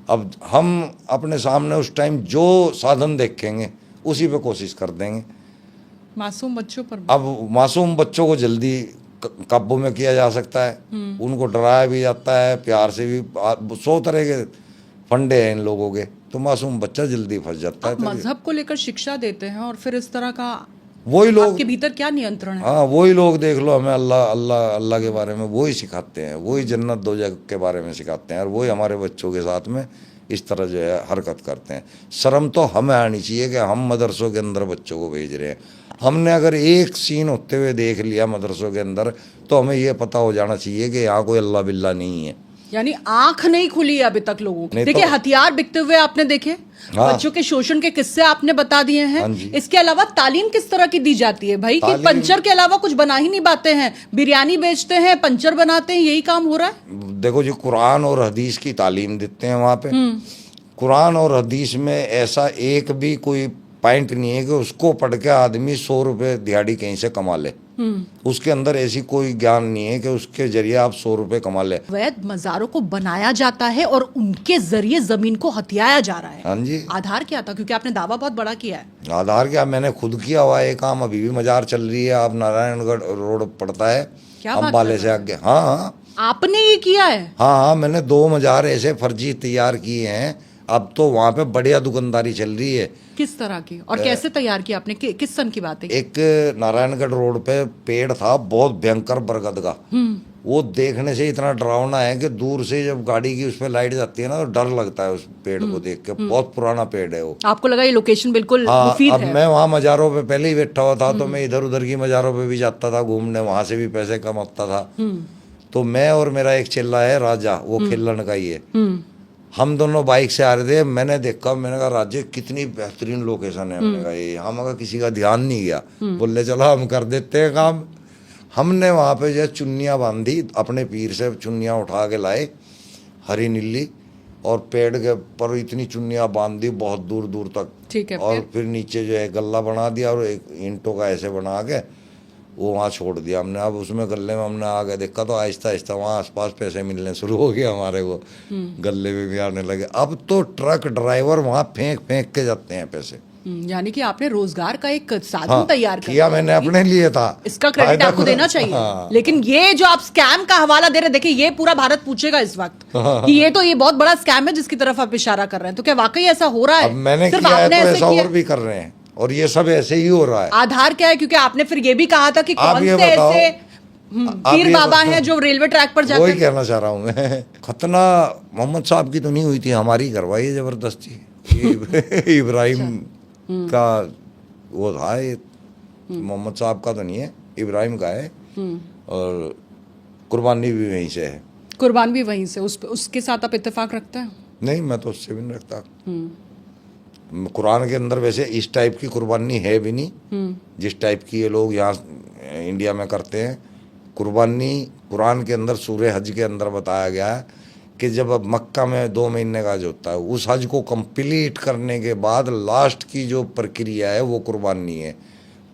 अब हम अपने सामने उस टाइम जो साधन देखेंगे उसी पे कोशिश कर देंगे। मासूम बच्चों पर अब मासूम बच्चों को जल्दी काबू में किया जा सकता है, उनको डराया भी जाता है, प्यार से भी 100 तरह के फंडे हैं इन लोगों के, तो मासूम बच्चा जल्दी फंस जाता है। मजहब को लेकर शिक्षा देते हैं और फिर इस तरह का वही लोग आपके भीतर क्या नियंत्रण है? हाँ वही लोग देख लो, हमें अल्लाह अल्लाह अल्लाह के बारे में वही सिखाते हैं, वही जन्नत दोजख के बारे में सिखाते हैं, और वही हमारे बच्चों के साथ में इस तरह जो है हरकत करते हैं। शर्म तो हमें आनी चाहिए कि हम मदरसों के अंदर बच्चों को भेज रहे हैं। हमने अगर एक सीन होते हुए देख लिया मदरसों के अंदर, तो हमें ये पता हो जाना चाहिए कि यहाँ कोई अल्लाह बिल्ला नहीं है। यानी आंख नहीं खुली है अभी तक लोगों की। नहीं देखिए तो- हथियार बिकते हुए आपने देखे, हाँ। बच्चों के शोषण के किस्से आपने बता दिए हैं। हाँ जी। इसके अलावा तालीम किस तरह की दी जाती है भाई, कि तालीम- पंचर के अलावा कुछ बना ही नहीं पाते हैं, बिरयानी बेचते हैं, पंचर बनाते हैं, यही काम हो रहा है। देखो जी, कुरान और हदीस की तालीम देते हैं वहाँ पे। कुरान और हदीस में ऐसा एक भी कोई पॉइंट नहीं है कि उसको पढ़ के आदमी 100 रुपए दिहाड़ी कहीं से कमा ले। उसके अंदर ऐसी कोई ज्ञान नहीं है कि उसके जरिए आप 100 रुपए कमा ले। वैध मजारों को बनाया जाता है और उनके जरिए जमीन को हथियाया जा रहा है। हाँ जी। आधार क्या था, क्योंकि आपने दावा बहुत बड़ा किया है। आधार क्या, मैंने खुद किया हुआ है काम, अभी भी मजार चल रही है। आप नारायणगढ़ रोड पड़ता है क्या बात अम्बाले कर से रहे आगे। हाँ हाँ आपने ये किया है? हाँ, मैंने 2 मजार ऐसे फर्जी तैयार किए हैं। अब तो वहाँ पे बढ़िया दुकानदारी चल रही है। किस तरह की और कैसे तैयार किया आपने, किस सन की बात है? एक नारायणगढ़ रोड पे पेड़ था बहुत भयंकर बरगद का, वो देखने से इतना डरावना है कि दूर से जब गाड़ी की उस पर लाइट जाती है ना तो डर लगता है उस पेड़ को देख के। बहुत पुराना पेड़ है वो। आपको लगा ये लोकेशन बिल्कुल हाँ, मुफीद अब है? मैं वहाँ मज़ारों पे पहले ही बैठा हुआ था, तो मैं इधर उधर की मज़ारों पे भी जाता था घूमने, वहाँ से भी पैसे कमाता था। तो मैं और मेरा एक चेला है राजा, वो खेलन का ही है, हम दोनों बाइक से आ रहे थे। मैंने देखा, मैंने कहा राजे कितनी बेहतरीन लोकेशन है। हमने कहा ये, हमारा किसी का ध्यान नहीं गया। बोले चलो हम कर देते हैं काम। हमने वहाँ पे जो चुन्नियाँ बांधी, अपने पीर से चुन्नियाँ उठा के लाए हरी नीली, और पेड़ के पर इतनी चुन्नियाँ बांध दी बहुत दूर दूर तक। ठीक है। और फिर नीचे जो है गल्ला बना दिया और एक ईंटों का ऐसे बना के वो वहाँ छोड़ दिया हमने। अब उसमें गले में हमने आगे देखा तो आहिस्ता आहिस्ता वहाँ आसपास पैसे मिलने शुरू हो गए हमारे को, गले में भी आने लगे। अब तो ट्रक ड्राइवर वहाँ फेंक फेंक के जाते हैं पैसे। यानी कि आपने रोजगार का एक साधन तैयार किया मैंने अपने लिए था। इसका क्रेडिट आपको देना चाहिए। हाँ। लेकिन ये जो आप स्कैम का हवाला दे रहे, देखिए ये पूरा भारत पूछेगा इस वक्त कि ये बहुत बड़ा स्कैम है जिसकी तरफ आप इशारा कर रहे हैं। तो क्या वाकई ऐसा हो रहा है? अब मैंने सिर्फ किया है आपने तो ऐसे ऐसा किया? और भी कर रहे हैं, और ये सब ऐसे ही हो रहा है। आधार क्या है? क्योंकि आपने फिर ये भी कहा था कि आप कौन ये से बताओ, ऐसे आप पीर ये बाबा बताओ। हैं जो रेलवे ट्रैक पर वही जाकर। कहना चाह रहा हूँ मैं। खतना मोहम्मद साहब की तो नहीं हुई थी, हमारी करवाई जबरदस्ती। इब्राहिम का वो था, ये मोहम्मद साहब का तो नहीं है, इब्राहिम का है। और कुर्बानी भी वहीं से है। कुर्बान भी वहीं से, उसके साथ आप इत्तेफाक रखते हैं? नहीं, मैं तो उससे भी नहीं रखता। कुरान के अंदर वैसे इस टाइप की कुर्बानी है भी नहीं जिस टाइप की ये लोग यहाँ इंडिया में करते हैं। कुर्बानी कुरान के अंदर सूरह हज के अंदर बताया गया है कि जब अब मक्का में 2 महीने का हज होता है, उस हज को कंप्लीट करने के बाद लास्ट की जो प्रक्रिया है वो कुर्बानी है।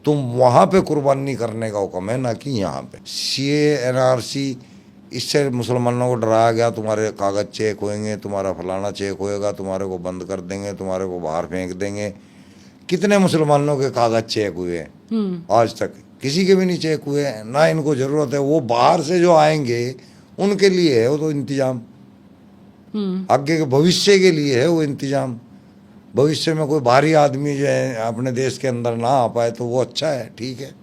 तुम वहाँ पे कुर्बानी करने का हुक्म है, ना कि यहाँ पे। CA NRC इससे मुसलमानों को डराया गया, तुम्हारे कागज चेक होएंगे, तुम्हारा फलाना चेक होएगा, तुम्हारे को बंद कर देंगे, तुम्हारे को बाहर फेंक देंगे। कितने मुसलमानों के कागज चेक हुए हैं? आज तक किसी के भी नहीं चेक हुए हैं, ना इनको जरूरत है। वो बाहर से जो आएंगे उनके लिए है वो तो इंतजाम, आगे के भविष्य के लिए है वो इंतजाम। भविष्य में कोई बाहरी आदमी जो है अपने देश के अंदर ना आ पाए तो वो अच्छा है, ठीक है।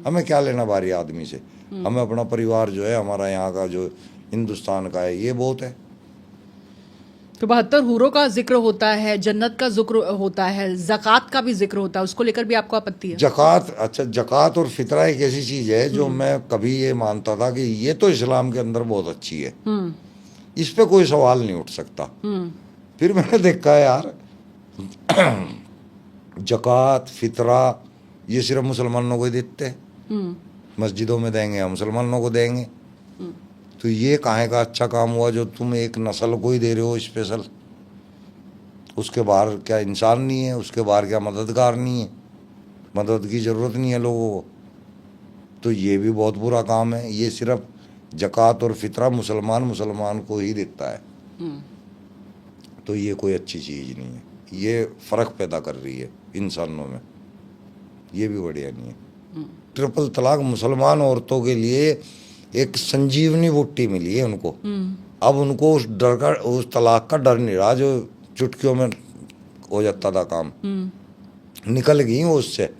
हमें क्या लेना बाहरी आदमी से। हमें अपना परिवार जो है, हमारा यहाँ का जो हिंदुस्तान का है, ये बहुत है। तो 72 हूरों का जिक्र होता है, जन्नत का जिक्र होता है, ज़कात का भी जिक्र होता है, उसको लेकर भी आपको आपत्ति है? जकात, अच्छा, जकात और फितरा एक ऐसी चीज है जो मैं कभी ये मानता था कि ये तो इस्लाम के अंदर बहुत अच्छी है, इस पे कोई सवाल नहीं उठ सकता। फिर मैंने देखा है यार, जकात फितरा ये सिर्फ मुसलमानों को ही देते हैं, मस्जिदों में देंगे या मुसलमानों को देंगे, तो ये काहे का अच्छा काम हुआ जो तुम एक नस्ल को ही दे रहे हो स्पेशल? उसके बाहर क्या इंसान नहीं है? उसके बाहर क्या मददगार नहीं है? मदद की ज़रूरत नहीं है लोगों को? तो ये भी बहुत बुरा काम है। ये सिर्फ जकात और फितरा मुसलमान को ही देता है, तो ये कोई अच्छी चीज़ नहीं है। ये फ़र्क पैदा कर रही है इंसानों में, ये भी बढ़िया नहीं है। ट्रिपल तलाक मुसलमान औरतों के लिए एक संजीवनी बूटी मिली है उनको। अब उनको उस डर का, उस तलाक का डर नहीं रहा जो चुटकियों में हो जाता था काम, निकल गई वो उससे।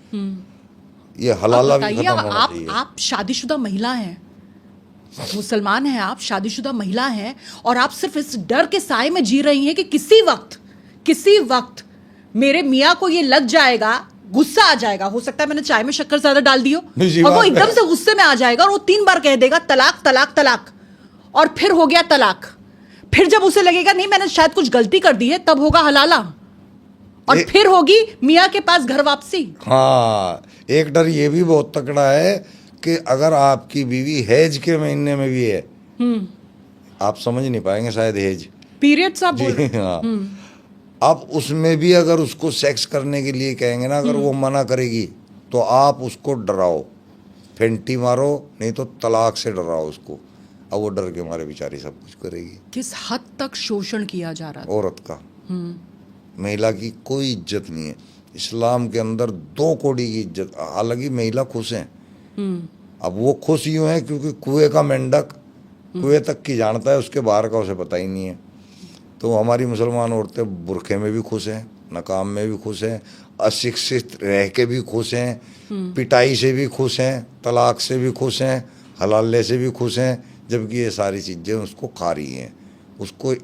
ये हलाला भी खत्म होना चाहिए। आप शादीशुदा महिला हैं, मुसलमान हैं, आप शादीशुदा महिला हैं, और आप सिर्फ इस डर के साए में जी रही हैं कि किसी वक्त मेरे मियाँ को ये लग जाएगा, गुस्सा आ जाएगा, हो सकता है मैंने चाय में शक्कर ज्यादा डाल दी हो, और वो एकदम से गुस्से में आ जाएगा और वो 3 बार कह देगा तलाक तलाक तलाक, और फिर हो गया तलाक। फिर जब उसे लगेगा नहीं मैंने शायद कुछ गलती कर दी है, तब होगा हलाला, और फिर होगी मियाँ के पास घर वापसी। हाँ, एक डर ये भी बहुत तकड़ा है कि अगर आपकी बीवी हैज के महीने में भी है, आप समझ नहीं पाएंगे शायद हैज पीरियड्स आप बोल रहे हैं। हाँ, आप उसमें भी अगर उसको सेक्स करने के लिए कहेंगे ना, अगर वो मना करेगी तो आप उसको डराओ, फेंटी मारो, नहीं तो तलाक से डराओ उसको। अब वो डर के मारे बेचारी सब कुछ करेगी। किस हद तक शोषण किया जा रहा है औरत का? महिला की कोई इज्जत नहीं है इस्लाम के अंदर, 2 कौड़ी की इज्जत। हालांकि महिला खुश हैं, अब वो खुश यूँ है क्योंकि कुएं का मेंढक कुएं तक की जानता है, उसके बाहर का उसे पता ही नहीं है। तो हमारी मुसलमान औरतें बुरखे में भी खुश हैं, नकाब में भी खुश हैं, अशिक्षित रह के भी खुश हैं, पिटाई से भी खुश हैं, तलाक से भी खुश हैं, हलाले से भी खुश हैं, जबकि ये सारी चीज़ें उसको खा रही हैं। उसको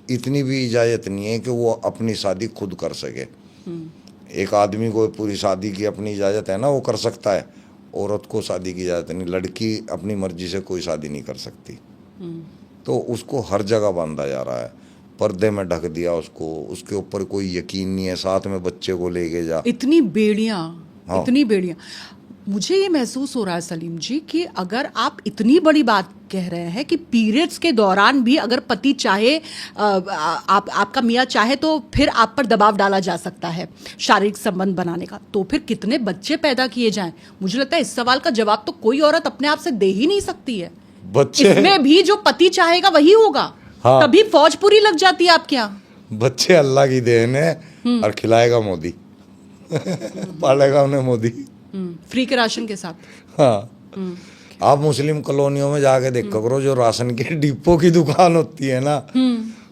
इतनी भी इजाज़त नहीं है कि वो अपनी शादी खुद कर सके। एक आदमी को पूरी शादी की अपनी इजाज़त है ना, वो कर सकता है, औरत को शादी की इजाज़त नहीं। लड़की अपनी मर्जी से कोई शादी नहीं कर सकती, तो उसको हर जगह बांधा जा रहा है, पर्दे में ढक दिया उसको, उसके ऊपर कोई यकीन नहीं है, साथ में बच्चे को लेके जा। इतनी बेड़ियां, हाँ। इतनी बेड़ियां। मुझे ये महसूस हो रहा है सलीम जी कि अगर आप इतनी बड़ी बात कह रहे हैं कि पीरियड्स के दौरान भी अगर पति चाहे, आपका मियाँ चाहे, तो फिर आप पर दबाव डाला जा सकता है शारीरिक संबंध बनाने का, तो फिर कितने बच्चे पैदा किए जाएं? मुझे लगता है इस सवाल का जवाब तो कोई औरत अपने आप से दे ही नहीं सकती है। बच्चे, इसमें भी जो पति चाहेगा वही होगा। हाँ। तभी फौज पूरी लग जाती है आपके यहाँ। बच्चे अल्लाह की देन है, और खिलाएगा मोदी पालेगा उन्हें मोदी, फ्री के राशन के साथ। हाँ। आप मुस्लिम कॉलोनियों में जाके देखो करो, जो राशन के डिपो की दुकान होती है ना,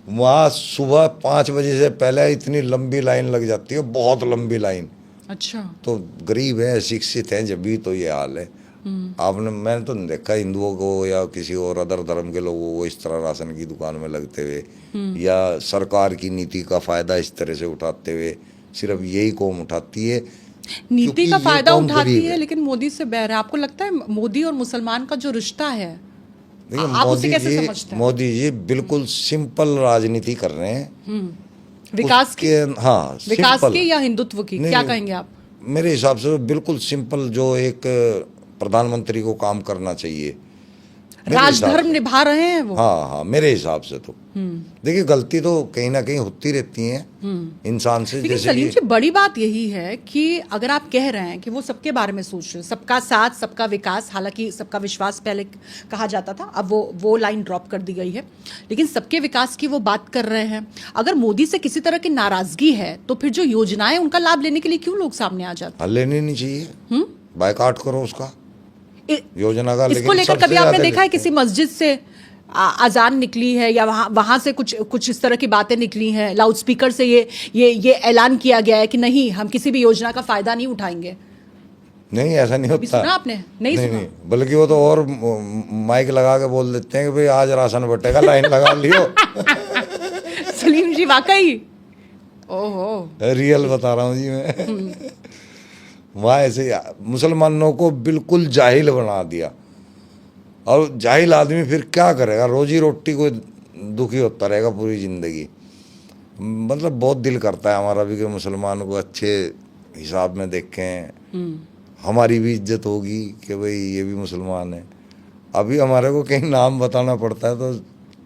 वहाँ सुबह 5 बजे से पहले इतनी लंबी लाइन लग जाती है, बहुत लंबी लाइन। अच्छा। तो गरीब है, शिक्षित है, जब भी तो ये हाल है। मैंने तो नहीं देखा हिंदुओं को या किसी और अदर धर्म के लोगों को इस तरह राशन की दुकान में लगते हुए, या सरकार की नीति का फायदा इस तरह से उठाते हुए। सिर्फ यही कौम उठाती है, नीति का फायदा उठाती है, लेकिन मोदी से बैर है। आपको लगता है मोदी और मुसलमान का जो रिश्ता है, आप उसे कैसे समझते हैं? मोदी जी बिल्कुल सिंपल राजनीति कर रहे हैं। विकास की? हाँ, विकास की या हिंदुत्व की, क्या कहेंगे आप? मेरे हिसाब से बिल्कुल सिंपल, जो एक प्रधानमंत्री को काम करना चाहिए। राजधर्म निभा रहे हैं वो। हाँ हाँ, मेरे हिसाब से तो देखिए, गलती तो कहीं ना कहीं होती रहती है इंसान से। लेकिन सलीम जी, बड़ी बात यही है कि अगर आप कह रहे हैं कि वो सबके बारे में सोच रहे हैं, सबका साथ सबका विकास, हालांकि सबका विश्वास पहले कहा जाता था, अब वो लाइन ड्रॉप कर दी गई है, लेकिन सबके विकास की वो बात कर रहे हैं। अगर मोदी से किसी तरह की नाराजगी है तो फिर जो योजनाएं, उनका लाभ लेने के लिए क्यों लोग सामने आ जाते हैं? लेनी नहीं चाहिए, बायकॉट करो उसका योजना का। इसको लेकर कभी आपने देखा है किसी मस्जिद से अजान निकली है, या वहां से कुछ इस तरह की बातें निकली हैं, लाउड स्पीकर से ये ऐलान किया गया है कि नहीं, हम किसी भी योजना का फायदा नहीं उठाएंगे? नहीं, ऐसा नहीं अभी होता। सुना आपने? नहीं सुना? नहीं, बल्कि वो तो और माइक लगा के बोल देते हैं कि भाई आज राशन बटेगा, लाइन लगा लियो। सलीम जी वाकई, ओहो, रियल बता रहा हूँ जी मैं। वहाँ ऐसे मुसलमानों को बिल्कुल जाहिल बना दिया, और जाहिल आदमी फिर क्या करेगा, रोजी रोटी को दुखी होता रहेगा पूरी ज़िंदगी। मतलब बहुत दिल करता है हमारा भी कि मुसलमान को अच्छे हिसाब में देखें, हमारी भी इज्जत होगी कि भाई ये भी मुसलमान है। अभी हमारे को कहीं नाम बताना पड़ता है तो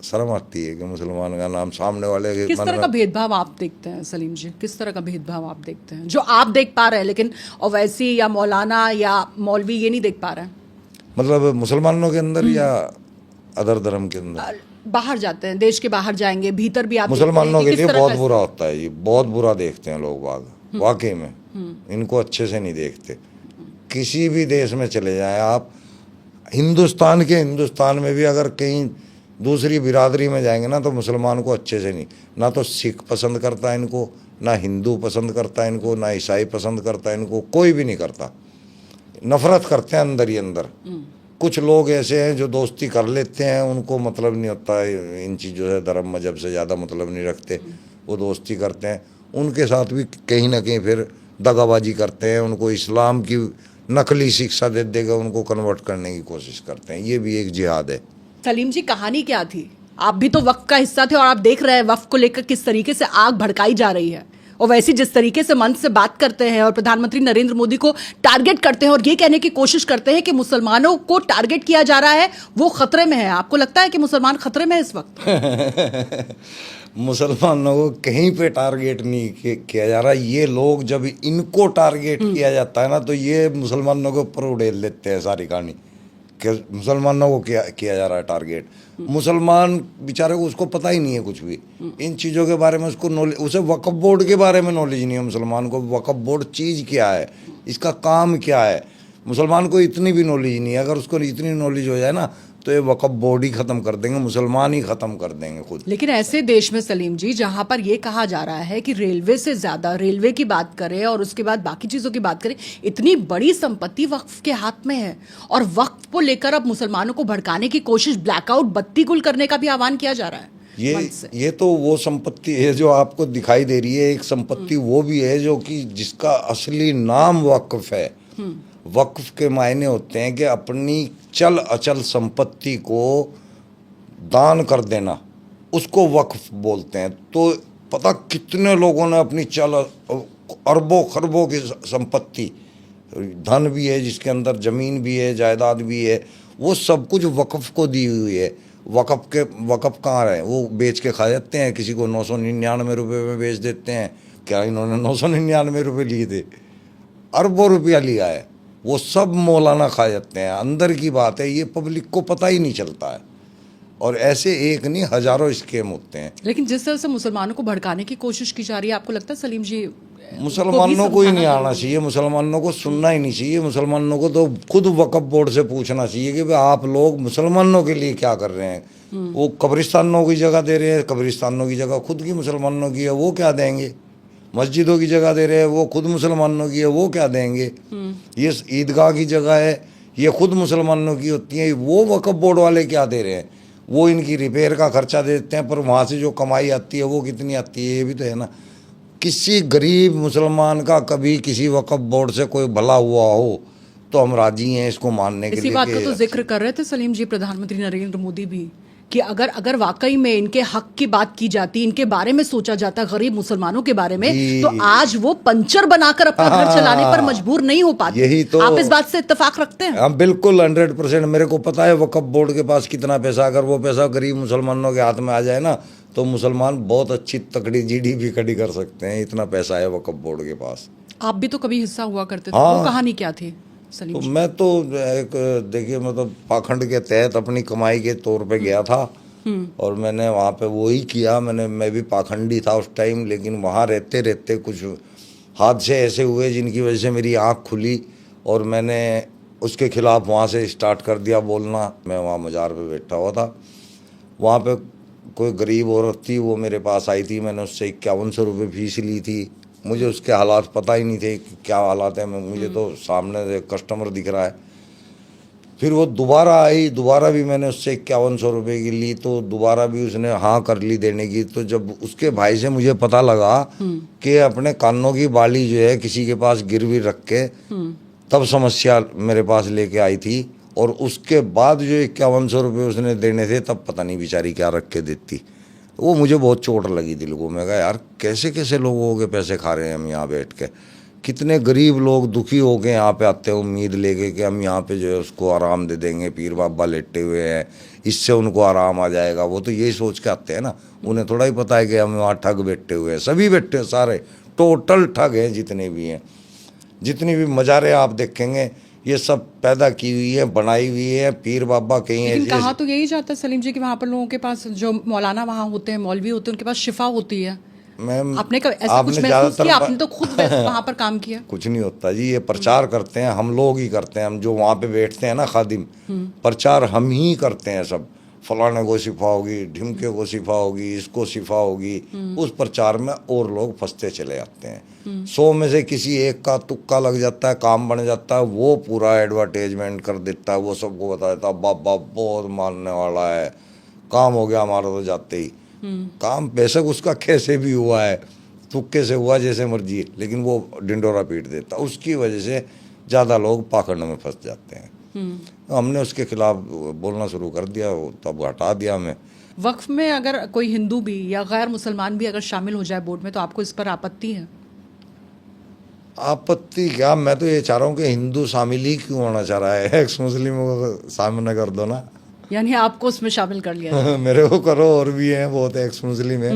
शर्म आती है कि मुसलमान का नाम सामने वाले के किस मन तरह का में। भेदभाव आप देखते हैं सलीम जी? किस तरह का भेदभाव आप देखते हैं जो आप देख पा रहे हैं, लेकिन ओवैसी या मौलाना या मौलवी ये नहीं देख पा रहे हैं? मतलब मुसलमानों के अंदर या अदर धर्म के अंदर? बाहर जाते हैं, देश के बाहर जाएंगे, भीतर भी आप देखते हैं मुसलमानों कि के किस लिए तरह बहुत का- बुरा होता है जी, बहुत बुरा देखते हैं लोग बाग, वाकई में इनको अच्छे से नहीं देखते। किसी भी देश में चले जाएं आप, हिंदुस्तान में भी अगर कहीं दूसरी बिरादरी में जाएंगे ना, तो मुसलमान को अच्छे से नहीं, ना तो सिख पसंद करता है इनको, ना हिंदू पसंद करता है इनको, ना ईसाई पसंद करता है इनको, कोई भी नहीं करता। नफरत करते हैं अंदर ही अंदर। कुछ लोग ऐसे हैं जो दोस्ती कर लेते हैं, उनको मतलब नहीं होता है इन चीज़ों से, धर्म मजहब से ज़्यादा मतलब नहीं रखते, वो दोस्ती करते हैं। उनके साथ भी कहीं ना कहीं फिर दगाबाजी करते हैं, उनको इस्लाम की नकली शिक्षा दे देकर उनको कन्वर्ट करने की कोशिश करते हैं। ये भी एक जिहाद है। सलीम जी कहानी क्या थी? आप भी तो वक्फ का हिस्सा थे और आप देख रहे हैं वक्फ को लेकर किस तरीके से आग भड़काई जा रही है, और वैसे जिस तरीके से मंच से बात करते हैं और प्रधानमंत्री नरेंद्र मोदी को टारगेट करते हैं और ये कहने की कोशिश करते हैं कि मुसलमानों को टारगेट किया जा रहा है, वो खतरे में है। आपको लगता है कि मुसलमान खतरे में है इस वक्त? मुसलमानों को कहीं पे टारगेट नहीं किया जा रहा। ये लोग जब इनको टारगेट किया जाता है ना, तो ये मुसलमानों के ऊपर उड़ेल देते हैं सारी कहानी कि मुसलमानों को किया जा रहा है टारगेट। मुसलमान बेचारे को उसको पता ही नहीं है कुछ भी इन चीज़ों के बारे में, उसको नॉलेज, उसे वक्फ बोर्ड के बारे में नॉलेज नहीं है मुसलमान को। वक्फ बोर्ड चीज़ क्या है, इसका काम क्या है, मुसलमान को इतनी भी नॉलेज नहीं है। अगर उसको इतनी नॉलेज हो जाए ना, तो ये वक्फ बोर्ड ही ख़त्म कर देंगे, मुसलमान ही ख़त्म कर देंगे खुद। लेकिन ऐसे देश में सलीम जी जहां पर यह कहा जा रहा है कि रेलवे से ज्यादा, रेलवे की बात करें और उसके बाद बाकी चीजों की बात करें, इतनी बड़ी संपत्ति वक्फ के हाथ में है, और वक्फ को लेकर अब मुसलमानों को भड़काने की कोशिश, ब्लैकआउट, बत्ती गुल करने का भी आह्वान किया जा रहा है मंच से। ये तो वो संपत्ति है जो आपको दिखाई दे रही है। एक संपत्ति वो भी है जो कि जिसका असली नाम वक्फ है। वक्फ के मायने होते हैं कि अपनी चल अचल संपत्ति को दान कर देना, उसको वक्फ बोलते हैं। तो पता कितने लोगों ने अपनी चल अरबों खरबों की संपत्ति, धन भी है जिसके अंदर, ज़मीन भी है, जायदाद भी है, वो सब कुछ वक्फ को दी हुई है। वक्फ कहाँ है, वो बेच के खा जाते हैं। किसी को 999 रुपये में बेच देते हैं। क्या इन्होंने 999 रुपये लिए थे? अरबों रुपया लिया है। वो सब मौलाना खा जाते हैं। अंदर की बात है, ये पब्लिक को पता ही नहीं चलता है। और ऐसे एक नहीं, हजारों स्केम होते हैं। लेकिन जिस तरह से मुसलमानों को भड़काने की कोशिश की जा रही है, आपको लगता है सलीम जी मुसलमानों को ही नहीं आना चाहिए, मुसलमानों को सुनना ही नहीं चाहिए। मुसलमानों को तो खुद वक्फ बोर्ड से पूछना चाहिए कि भाई आप लोग मुसलमानों के लिए क्या कर रहे हैं। वो कब्रिस्तानों की जगह दे रहे हैं, कब्रिस्तानों की जगह खुद की मुसलमानों की है, वो क्या देंगे। मस्जिदों की जगह दे रहे हैं, वो खुद मुसलमानों की है, वो क्या देंगे। ये ईदगाह की जगह है, ये खुद मुसलमानों की होती है, वो वक्फ बोर्ड वाले क्या दे रहे हैं। वो इनकी रिपेयर का खर्चा देते हैं, पर वहाँ से जो कमाई आती है वो कितनी आती है, ये भी तो है ना। किसी गरीब मुसलमान का कभी किसी वक्फ बोर्ड से कोई भला हुआ हो तो हम राजी हैं इसको मानने के लिए। इसी बात का तो जिक्र कर रहे थे सलीम जी प्रधानमंत्री नरेंद्र मोदी भी, कि अगर वाकई में इनके हक की बात की जाती, इनके बारे में सोचा जाता, गरीब मुसलमानों के बारे में, तो आज वो पंचर बनाकर अपना घर चलाने पर मजबूर नहीं हो पाते। यही तो, आप इस बात से इत्तेफाक रखते हैं? हम बिल्कुल 100%। मेरे को पता है वक्फ बोर्ड के पास कितना पैसा, अगर वो पैसा गरीब मुसलमानों के हाथ में आ जाए ना, तो मुसलमान बहुत अच्छी तकड़ी GDP खड़ी कर सकते हैं। इतना पैसा है वक्फ बोर्ड के पास। आप भी तो कभी हिस्सा हुआ करते थे। हाँ। वो कहानी क्या थी सलीम तो जी? मैं तो एक, देखिए, मतलब पाखंड के तहत अपनी कमाई के तौर पे गया था, और मैंने वहाँ पे वही किया। मैं भी पाखंडी था उस टाइम, लेकिन वहाँ रहते रहते कुछ हादसे ऐसे हुए जिनकी वजह से मेरी आँख खुली, और मैंने उसके खिलाफ वहाँ से स्टार्ट कर दिया बोलना। मैं वहाँ मज़ार पे बैठा हुआ था, वहाँ पे कोई गरीब औरत थी, वो मेरे पास आई थी। मैंने उससे 5100 रुपये फीस ली थी मुझे उसके हालात पता ही नहीं थे कि क्या हालात है। मुझे तो सामने से कस्टमर दिख रहा है। फिर वो दोबारा आई, दोबारा भी मैंने उससे 5100 रुपये की ली, तो दोबारा भी उसने हाँ कर ली देने की। तो जब उसके भाई से मुझे पता लगा कि अपने कानों की बाली जो है किसी के पास गिरवी रख के, तब समस्या मेरे पास लेके आई थी। और उसके बाद जो 5100 रुपये उसने देने थे, तब पता नहीं बेचारी क्या रख के देती। वो मुझे बहुत चोट लगी दिल को। मैं कहा यार कैसे कैसे लोगों के पैसे खा रहे हैं हम यहाँ बैठ के। कितने गरीब लोग दुखी हो के यहाँ पे आते हैं उम्मीद लेके कि हम यहाँ पे जो है उसको आराम दे देंगे, पीर बाबा लेटे हुए हैं, इससे उनको आराम आ जाएगा। वो तो यही सोच के आते हैं ना, उन्हें थोड़ा ही पता है कि हम वहाँ ठग बैठे हुए हैं। सभी बैठे हैं, सारे टोटल ठग हैं जितने भी हैं। जितनी भी मज़ारें आप देखेंगे ये सब पैदा की हुई है, बनाई हुई है। पीर बाबा कहीं लेकिन ऐसे कहा तो यही जाता है सलीम जी कि वहाँ पर लोगों के पास जो मौलाना वहाँ होते हैं, मौलवी होते हैं, उनके पास शिफा होती है। मैम आपने ऐसा कुछ महसूस किया? आपने तो खुद वहाँ पर काम किया। कुछ नहीं होता जी, ये प्रचार करते हैं हम लोग ही करते हैं। हम जो वहाँ पे बैठते हैं ना खादिम, प्रचार हम ही करते हैं सब। फलाने को शिफा होगी, ढिमके को शिफा होगी, इसको शिफा होगी। उस प्रचार में और लोग फंसते चले जाते हैं। 100 में से किसी एक का तुक्का लग जाता है, काम बन जाता है, वो पूरा एडवर्टाइजमेंट कर देता है, वो सबको बता देता है बाबा बहुत मानने वाला है, काम हो गया हमारा तो जाते ही। काम बेशक उसका कैसे भी हुआ है, तुक्के से हुआ जैसे मर्जी, लेकिन वो डिंडोरा पीट देता। उसकी वजह से ज़्यादा लोग पाखंड में फंस जाते हैं। हमने उसके खिलाफ बोलना शुरू कर दिया, तब हटा दिया हमें। वक्फ में अगर कोई हिंदू भी या गैर मुसलमान भी अगर शामिल हो जाए बोर्ड में, तो आपको इस पर आपत्ति है? आपत्ति क्या, मैं तो ये चाह रहा हूँ कि हिंदू शामिल ही क्यों होना चाह रहा है, एक्स मुस्लिमों को शामिल कर दो ना। यानी आपको उसमें शामिल कर लिया जाए। मेरे को करो, और भी हैं बहुत एक्स मुस्लिम है,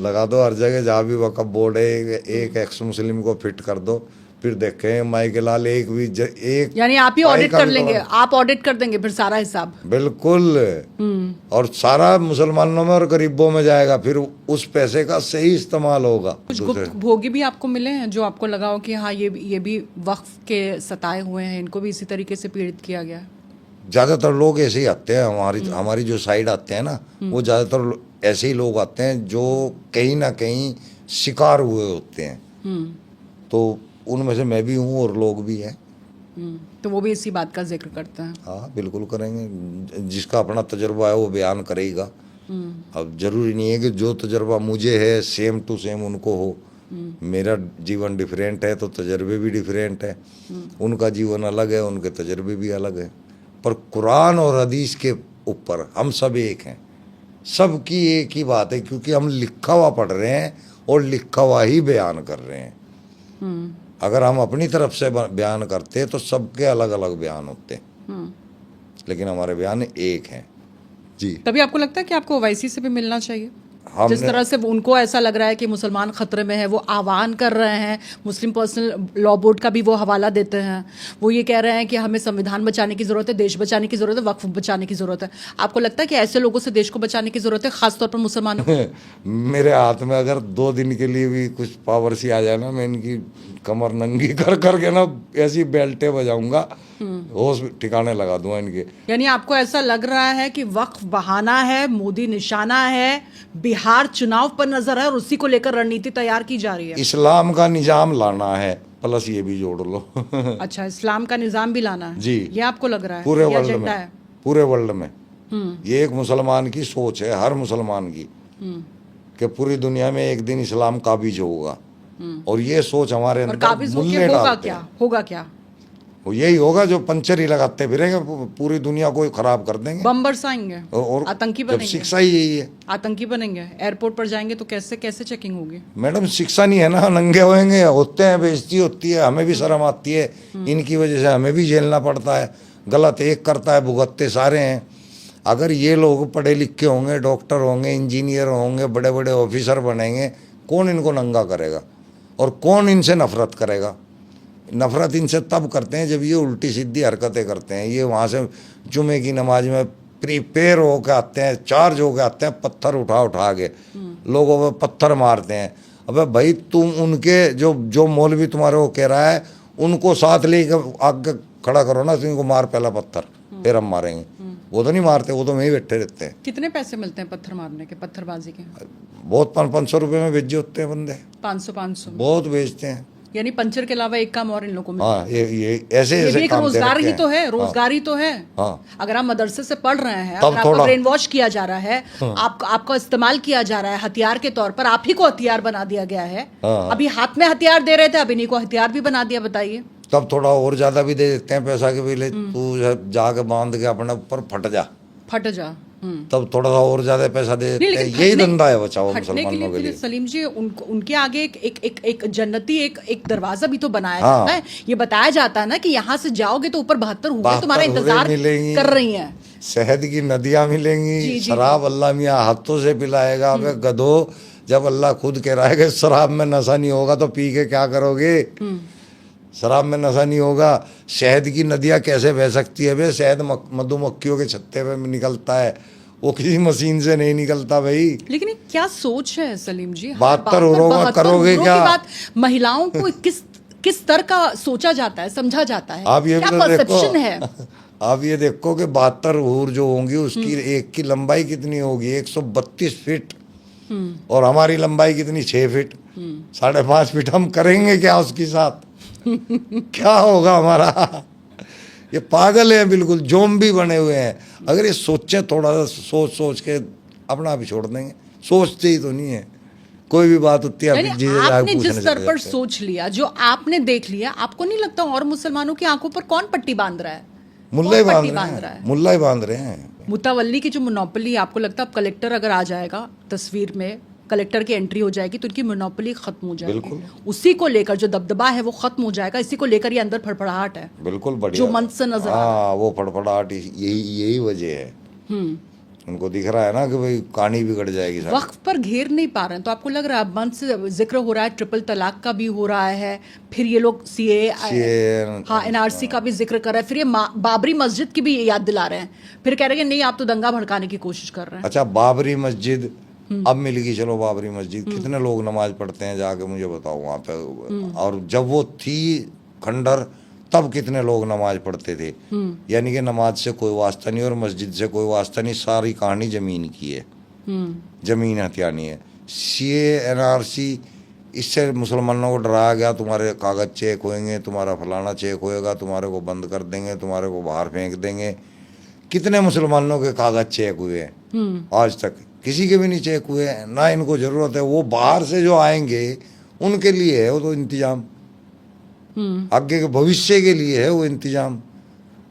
लगा दो हर जगह जहाँ भी वक्फ बोर्ड है, एक एक्स मुस्लिम को फिट कर दो। फिर देखें माई के लाल एक भी एक, यानी आप ही ऑडिट कर लेंगे, आप ऑडिट कर देंगे फिर सारा हिसाब? बिल्कुल। और सारा मुसलमानों में और गरीबों में जाएगा, फिर उस पैसे का सही इस्तेमाल होगा। कुछ गुप्त भोगी भी आपको मिले हैं जो आपको लगा हो कि हाँ ये भी वक्फ के सताए हुए हैं, इनको भी इसी तरीके से पीड़ित किया गया? ज़्यादातर लोग ऐसे ही आते हैं, हमारी जो साइड आते हैं ना, वो ज़्यादातर ऐसे ही लोग आते हैं जो कहीं ना कहीं शिकार हुए होते हैं। तो उनमें से मैं भी हूँ और लोग भी हैं। तो वो भी इसी बात का जिक्र करते हैं? हाँ बिल्कुल करेंगे, जिसका अपना तजुर्बा है वो बयान करेगा। अब जरूरी नहीं है कि जो तजुर्बा मुझे है सेम टू सेम उनको हो। मेरा जीवन डिफरेंट है तो तजुर्बे भी डिफरेंट है, उनका जीवन अलग है, उनके तजुर्बे भी अलग है। पर कुरान और हदीस के ऊपर हम सब एक हैं, सबकी एक ही बात है, क्योंकि हम लिखा हुआ पढ़ रहे हैं और लिखा हुआ ही बयान कर रहे हैं। अगर हम अपनी तरफ से बयान करते तो सबके अलग अलग बयान होते, लेकिन हमारे बयान एक हैं जी। तभी आपको लगता है कि आपको ओवैसी से भी मिलना चाहिए? जिस तरह से उनको ऐसा लग रहा है कि मुसलमान खतरे में है, वो आह्वान कर रहे हैं, मुस्लिम पर्सनल लॉ बोर्ड का भी वो हवाला देते हैं, वो ये कह रहे हैं कि हमें संविधान बचाने की ज़रूरत है, देश बचाने की ज़रूरत है, वक्फ बचाने की ज़रूरत है। आपको लगता है कि ऐसे लोगों से देश को बचाने की ज़रूरत है, खासतौर पर मुसलमानों को? मेरे हाथ में अगर 2 दिन के लिए भी कुछ पावर सी आ जाए ना, मैं इनकी कमर नंगी कर करके ना ऐसी बेल्टें बजाऊंगा, होश ठिकाने लगा दूंगा इनके। यानी आपको ऐसा लग रहा है कि वक्फ बहाना है, मोदी निशाना है, बिहार चुनाव पर नजर है और उसी को लेकर रणनीति तैयार की जा रही है? इस्लाम का निजाम लाना है, प्लस ये भी जोड़ लो। अच्छा, इस्लाम का निजाम भी लाना है जी, ये आपको लग रहा है? पूरे वर्ल्ड में, पूरे वर्ल्ड में ये एक मुसलमान की सोच है, हर मुसलमान की, कि पूरी दुनिया में एक दिन इस्लाम काबिज होगा। और ये सोच हमारे अंदर मुल्ले डालते हैं। होगा क्या? वो यही होगा जो पंचर ही लगाते फिरेंगे, पूरी दुनिया को खराब कर देंगे, बम बरसाएंगे और आतंकी बनेंगे। शिक्षा ही यही है, आतंकी बनेंगे। एयरपोर्ट पर जाएंगे तो कैसे कैसे चेकिंग होगी? मैडम शिक्षा नहीं है ना, नंगे होएंगे, होते हैं, बेइज्जती होती है, हमें भी शर्म आती है, इनकी वजह से हमें भी झेलना पड़ता है। गलत एक करता है, भुगतते सारे हैं। अगर ये लोग पढ़े लिखे होंगे, डॉक्टर होंगे, इंजीनियर होंगे, बड़े बड़े ऑफिसर बनेंगे, कौन इनको नंगा करेगा और कौन इनसे नफरत करेगा? नफरत इनसे तब करते हैं जब ये उल्टी सीधी हरकतें करते हैं। ये वहाँ से जुमे की नमाज में प्रिपेयर होकर आते हैं, चार्ज होकर आते हैं, पत्थर उठा उठा के लोगों पे पत्थर मारते हैं। अबे भाई, तुम उनके जो मौलवी तुम्हारे को कह रहा है, उनको साथ लेकर आगे खड़ा करो ना, तुमको मार पहला पत्थर। फिर हम मारेंगे। वो तो नहीं मारते, वो तो वहीं बैठे रहते हैं। कितने पैसे मिलते हैं पत्थर मारने के, पत्थरबाजी के? बहुत 500 रुपये में बेचे होते हैं बंदे, 500 बहुत बेचते हैं। यानी पंचर के अलावा एक काम और इन लोगों को मिलता है। हाँ, ये ऐसे ये भी ऐसे एक काम दे रोजगार रखे ही हैं। तो है, रोजगार ही तो है। हाँ। अगर आप मदरसे से पढ़ रहे हैं, तब अगर आपको थोड़ा- ब्रेन वॉश किया जा रहा है, आपका इस्तेमाल किया जा रहा है हथियार के तौर पर, आप ही को हथियार बना दिया गया है। हाँ। अभी हाथ में हथियार दे रहे थे, अब इन्हीं को हथियार भी बना दिया। बताइए। तब थोड़ा और ज्यादा भी दे देते हैं पैसा के, भी ले तू जाके बांध के अपने ऊपर फट जा, फट जा। तब थोड़ा सा और ज्यादा पैसा दे नहीं, देते हैं। लेकिन यही फटने- धंधा है बचाओ फटने मुसलमानों के लिए। सलीम जी, उनके आगे एक जन्नती एक दरवाजा भी तो बनाया हाँ। जाता है। ये बताया जाता है ना कि यहाँ से जाओगे तो ऊपर 72 हुए 72 तुम्हारा हूरें इंतजार मिलेंगी। कर रही हैं। शहद की नदियां मिलेंगी, जी, जी, शराब अल्लाह मियाँ हाथों से पिलाएगा। अबे गधो, जब अल्लाह खुद कह रहा है कि शराब में नशा नहीं होगा तो पी के क्या करोगे? शराब में नशा नहीं होगा, शहद की नदियां कैसे बह सकती है? बे शहद मधुमक्खियों के छत्ते पे निकलता है, वो किसी मशीन से नहीं निकलता भाई। लेकिन ये क्या सोच है सलीम जी? 72 हुरों करोगे क्या? महिलाओं को किस तरह का सोचा जाता है, समझा जाता है? आप ये क्या भी तो परसेप्शन देखो, है? आप ये देखो कि 72 हूर जो होंगी उसकी एक की लंबाई कितनी होगी? 132 फीट। और हमारी लंबाई कितनी? 6 फीट। 5.5 फीट। हम करेंगे क्या उसके साथ? क्या होगा हमारा? ये पागल है बिल्कुल, जोम्बी बने हुए हैं। अगर ये सोचें थोड़ा सा, सोच के अपना आप ही छोड़ देंगे। सोचते ही तो नहीं है, कोई भी बात होती है यानी अभी आपने पूछने जिस स्तर चले पर जाते हैं। सोच लिया, जो आपने देख लिया, आपको नहीं लगता और मुसलमानों की आंखों पर कौन पट्टी बांध रहा है? मुल्ला ही कौन बांध पट्टी रहे बांध रहा हैं, है? मुल्ला ही बांध रहे हैं। मुतावल्ली की जो मोनोपोली, आपको लगता है अब कलेक्टर अगर आ जाएगा तस्वीर में, कलेक्टर की एंट्री हो जाएगी तो उनकी मोनोपोली खत्म हो जाएगी। बिल्कुल। उसी को लेकर जो दबदबा है वो खत्म हो जाएगा। इसी को लेकर ये अंदर फड़फड़ाहट है बिल्कुल बढ़िया, जो मंच से नजर आ रहा है। हाँ, वो फड़फड़ाहट यही वजह है। उनको दिख रहा है ना कि भाई कहानी बिगड़ जाएगी सारी। वक्फ पर घेर नहीं पा रहे हैं, तो आपको लग रहा है मंच से जिक्र हो रहा है, ट्रिपल तलाक का भी हो रहा है, फिर ये लोग सीए, हाँ, एनआरसी का भी जिक्र कर रहे हैं, फिर ये बाबरी मस्जिद की भी याद दिला रहे हैं, फिर कह रहे हैं नहीं आप तो दंगा भड़काने की कोशिश कर रहे हैं। अच्छा, बाबरी मस्जिद अब मिल गई, चलो बाबरी मस्जिद, कितने लोग नमाज पढ़ते हैं जाके मुझे बताओ वहाँ पे? और जब वो थी खंडर तब कितने लोग नमाज पढ़ते थे? यानी कि नमाज से कोई वास्ता नहीं और मस्जिद से कोई वास्ता नहीं, सारी कहानी जमीन की है, जमीन हथियानी है। सीए, एनआरसी, इससे मुसलमानों को डराया गया, तुम्हारे कागज चेक होंगे, तुम्हारा फलाना चेक होएगा, तुम्हारे को बंद कर देंगे, तुम्हारे को बाहर फेंक देंगे। कितने मुसलमानों के कागज चेक हुए हैं? आज तक किसी के भी नहीं चेक हुए हैं, ना इनको जरूरत है। वो बाहर से जो आएंगे उनके लिए है वो तो इंतजाम, आगे के भविष्य के लिए है वो इंतजाम।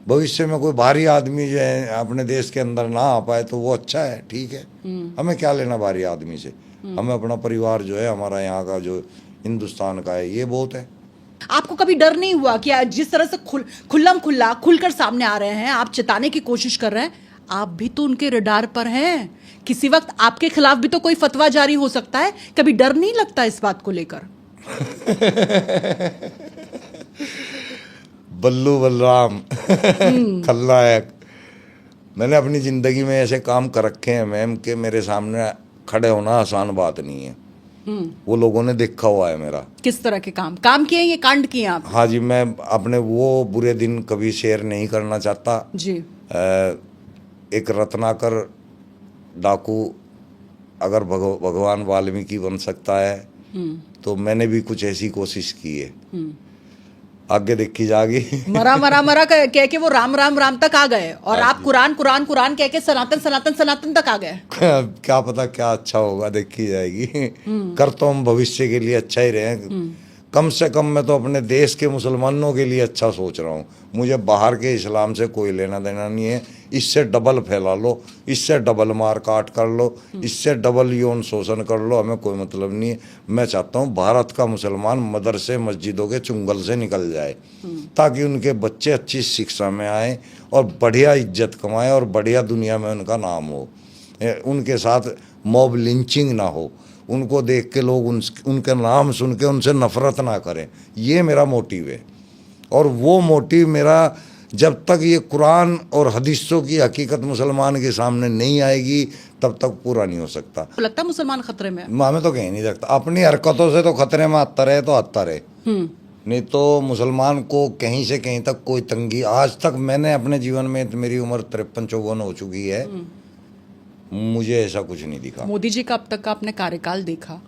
भविष्य में कोई बाहरी आदमी जो है अपने देश के अंदर ना आ पाए तो वो अच्छा है, ठीक है। हमें क्या लेना बाहरी आदमी से? हमें अपना परिवार जो है हमारा यहाँ का जो हिंदुस्तान का है ये बहुत है। आपको कभी डर नहीं हुआ कि जिस तरह से खुल्लम खुल्ला खुलकर सामने आ रहे हैं, आप चिताने की कोशिश कर रहे हैं, आप भी तो उनके रडार पर हैं, किसी वक्त आपके खिलाफ भी तो कोई फतवा जारी हो सकता है? कभी डर नहीं लगता इस बात को लेकर? बल्लू बलराम खलनायक। मैंने अपनी ज़िंदगी में ऐसे काम कर रखे हैं मैम कि मेरे सामने खड़े होना आसान बात नहीं है। वो लोगों ने देखा हुआ है मेरा। किस तरह के काम किए, ये कांड किए आप? हाँ जी, मैं अपने वो बुरे दिन कभी शेयर नहीं करना चाहता जी। एक रत्नाकर डाकू अगर भगवान वाल्मीकि बन सकता है तो मैंने भी कुछ ऐसी कोशिश की है। आगे देखी जाएगी। मरा कह के वो राम राम राम तक आ गए और आप कुरान कुरान कुरान कह के सनातन सनातन सनातन तक आ गए। क्या पता क्या अच्छा होगा, देखी जाएगी। कर तो हम भविष्य के लिए अच्छा ही रहे। कम से कम मैं तो अपने देश के मुसलमानों के लिए अच्छा सोच रहा हूँ। मुझे बाहर के इस्लाम से कोई लेना देना नहीं है। इससे डबल फैला लो, इससे डबल मार काट कर लो, इससे डबल यौन शोषण कर लो, हमें कोई मतलब नहीं है। मैं चाहता हूँ भारत का मुसलमान मदरसे मस्जिदों के चुंगल से निकल जाए ताकि उनके बच्चे अच्छी शिक्षा में आए और बढ़िया इज्जत कमाएं और बढ़िया दुनिया में उनका नाम हो। उनके साथ मॉब लिंचिंग ना हो, उनको देख के लोग उनके नाम सुन के उनसे नफरत ना करें। ये मेरा मोटिव है। और वो मोटिव मेरा जब तक ये कुरान और हदीसों की हकीकत मुसलमान के सामने नहीं आएगी तब तक पूरा नहीं हो सकता। तो लगता है मुसलमान खतरे में? हमें तो कहीं नहीं लगता। अपनी हरकतों से तो खतरे में आता रहे तो आता रहे, नहीं तो मुसलमान को कहीं से कहीं तक कोई तंगी आज तक मैंने अपने जीवन में, मेरी उम्र 53-54 हो चुकी है, मुझे ऐसा कुछ नहीं दिखा। मोदी जी का अब तक का आपने कार्यकाल देखा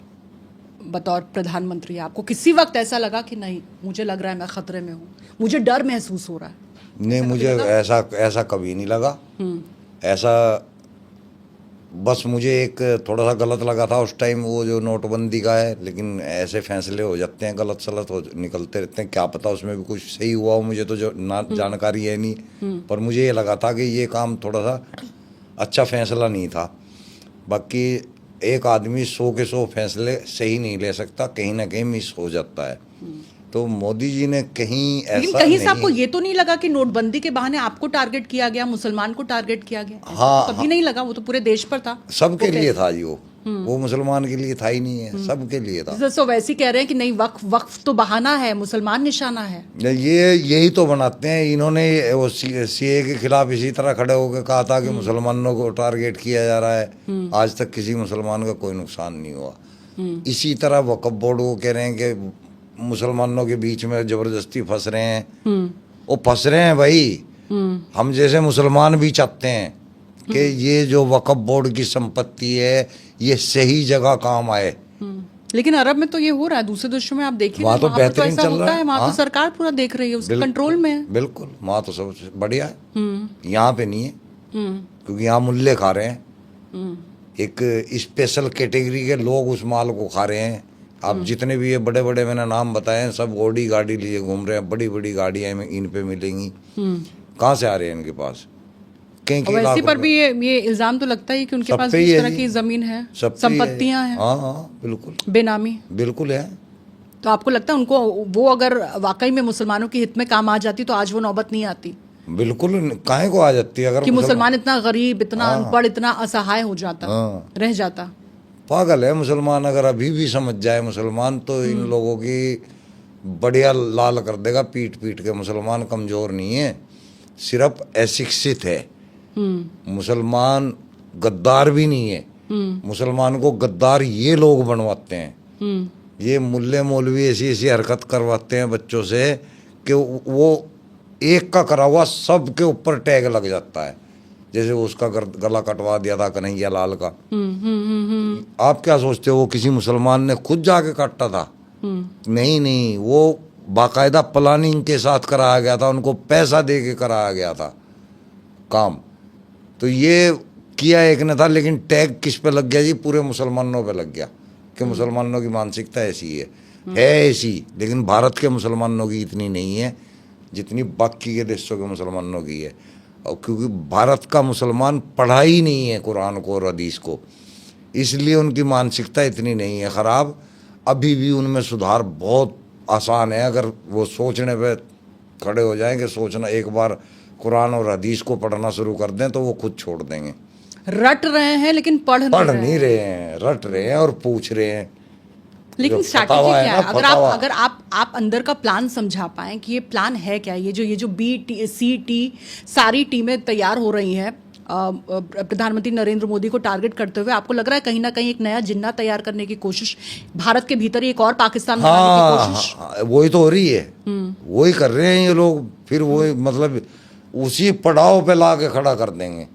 बतौर प्रधानमंत्री, आपको किसी वक्त ऐसा लगा कि नहीं मुझे लग रहा है मैं खतरे में हूँ, मुझे डर महसूस हो रहा है? नहीं, मुझे ऐसा कभी नहीं लगा। ऐसा बस मुझे एक थोड़ा सा गलत लगा था उस टाइम, वो जो नोटबंदी का है, लेकिन ऐसे फैसले हो जाते हैं, गलत सलत हो निकलते रहते हैं, क्या पता उसमें भी कुछ सही हुआ हो, मुझे तो जो जानकारी है नहीं। पर मुझे ये लगा था कि ये काम थोड़ा सा अच्छा फैसला नहीं था। बाकी एक आदमी 100 के 100 फैसले सही नहीं ले सकता, कहीं ना कहीं मिस हो जाता है। तो मोदी जी ने कहीं ऐसा लेकिन कहीं से आपको ये तो नहीं लगा कि नोटबंदी के बहाने आपको टारगेट किया गया, मुसलमान को टारगेट किया गया? हाँ, कभी नहीं लगा, वो तो पूरे देश पर था, सबके लिए था जी। वो मुसलमान के लिए था ही नहीं है, सबके लिए था। सो वैसे कह रहे हैं कि नहीं वक्फ तो बहाना है, मुसलमान निशाना है। ये यही तो बनाते हैं इन्होंने। वो सीए के खिलाफ इसी तरह खड़े होकर कहा था कि मुसलमानों को टारगेट किया जा रहा है, आज तक किसी मुसलमान का कोई नुकसान नहीं हुआ। इसी तरह वक्फ बोर्ड को कह रहे हैं कि मुसलमानों के बीच में जबरदस्ती फंस रहे हैं। वो फंस रहे हैं भाई, हम जैसे मुसलमान भी चाहते हैं कि ये जो वक्फ बोर्ड की संपत्ति है ये सही जगह काम आए। लेकिन अरब में तो ये हो रहा है, दूसरे देशों में आप देखिए, वहाँ तो बेहतरीन ऐसा चल होता रहा है, है। वहाँ हाँ? तो सरकार पूरा देख रही है, उसके कंट्रोल में है। बिल्कुल, वहाँ तो सब बढ़िया है, यहाँ पे नहीं है, क्योंकि यहाँ मुल्ले खा रहे हैं। एक स्पेशल कैटेगरी के लोग उस माल को खा रहे हैं। आप जितने भी ये बड़े बड़े मैंने नाम बताए हैं, सब ऑडी गाड़ी लिए घूम रहे हैं, बड़ी बड़ी गाड़ियाँ इन पे मिलेंगी। कहाँ से आ रहे हैं इनके पास? और वैसे पर भी ये इल्जाम तो लगता है कि उनके पास इस तरह की जमीन है, संपत्तियां हैं। हाँ, बिल्कुल बेनामी, बिल्कुल है। तो आपको लगता है उनको वो अगर वाकई में मुसलमानों के हित में काम आ जाती तो आज वो नौबत नहीं आती? बिल्कुल, काहे को आ जाती है? अगर कि मुसलमान इतना गरीब, इतना अनपढ़, इतना असहाय हो जाता, रह जाता। पागल है मुसलमान। अगर अभी भी समझ जाए मुसलमान तो इन लोगों की बढ़िया लाल कर देगा पीट पीट के। मुसलमान कमजोर नहीं है, सिर्फ अशिक्षित है। मुसलमान गद्दार भी नहीं है। मुसलमान को गद्दार ये लोग बनवाते हैं। ये मुल्ले मौलवी ऐसी ऐसी हरकत करवाते हैं बच्चों से कि वो एक का करा हुआ सब के ऊपर टैग लग जाता है। जैसे उसका गला कटवा दिया था कन्हैया लाल का। आप क्या सोचते हो वो किसी मुसलमान ने खुद जाके काटा था? नहीं, वो बाकायदा प्लानिंग के साथ कराया गया था, उनको पैसा दे के कराया गया था काम। तो ये किया एक ने था, लेकिन टैग किस पे लग गया जी? पूरे मुसलमानों पे लग गया कि मुसलमानों की मानसिकता ऐसी है ऐसी। लेकिन भारत के मुसलमानों की इतनी नहीं है जितनी बाकी के देशों के मुसलमानों की है। और क्योंकि भारत का मुसलमान पढ़ा ही नहीं है कुरान को और हदीस को, इसलिए उनकी मानसिकता इतनी नहीं है ख़राब। अभी भी उनमें सुधार बहुत आसान है, अगर वो सोचने पे खड़े हो जाएंगे। सोचना, एक बार कुरान और हदीस को पढ़ना शुरू कर दें तो वो खुद छोड़ देंगे। रट रहे हैं लेकिन पढ़ नहीं रहे हैं, रट रहे हैं और पूछ रहे हैं। लेकिन स्ट्रैटेजी क्या है? अगर आप अंदर का प्लान समझा पाएं कि ये प्लान है क्या, ये जो BT-CT सारी टीमें तैयार हो रही हैं प्रधानमंत्री नरेंद्र मोदी को टारगेट करते हुए, आपको लग रहा है कहीं ना कहीं एक नया जिन्ना तैयार करने की कोशिश, भारत के भीतर एक और पाकिस्तान बनाने की कोशिश? वही तो हो रही है, वही कर रहे हैं ये लोग। फिर वही मतलब उसी पड़ाव पे ला के खड़ा कर देंगे।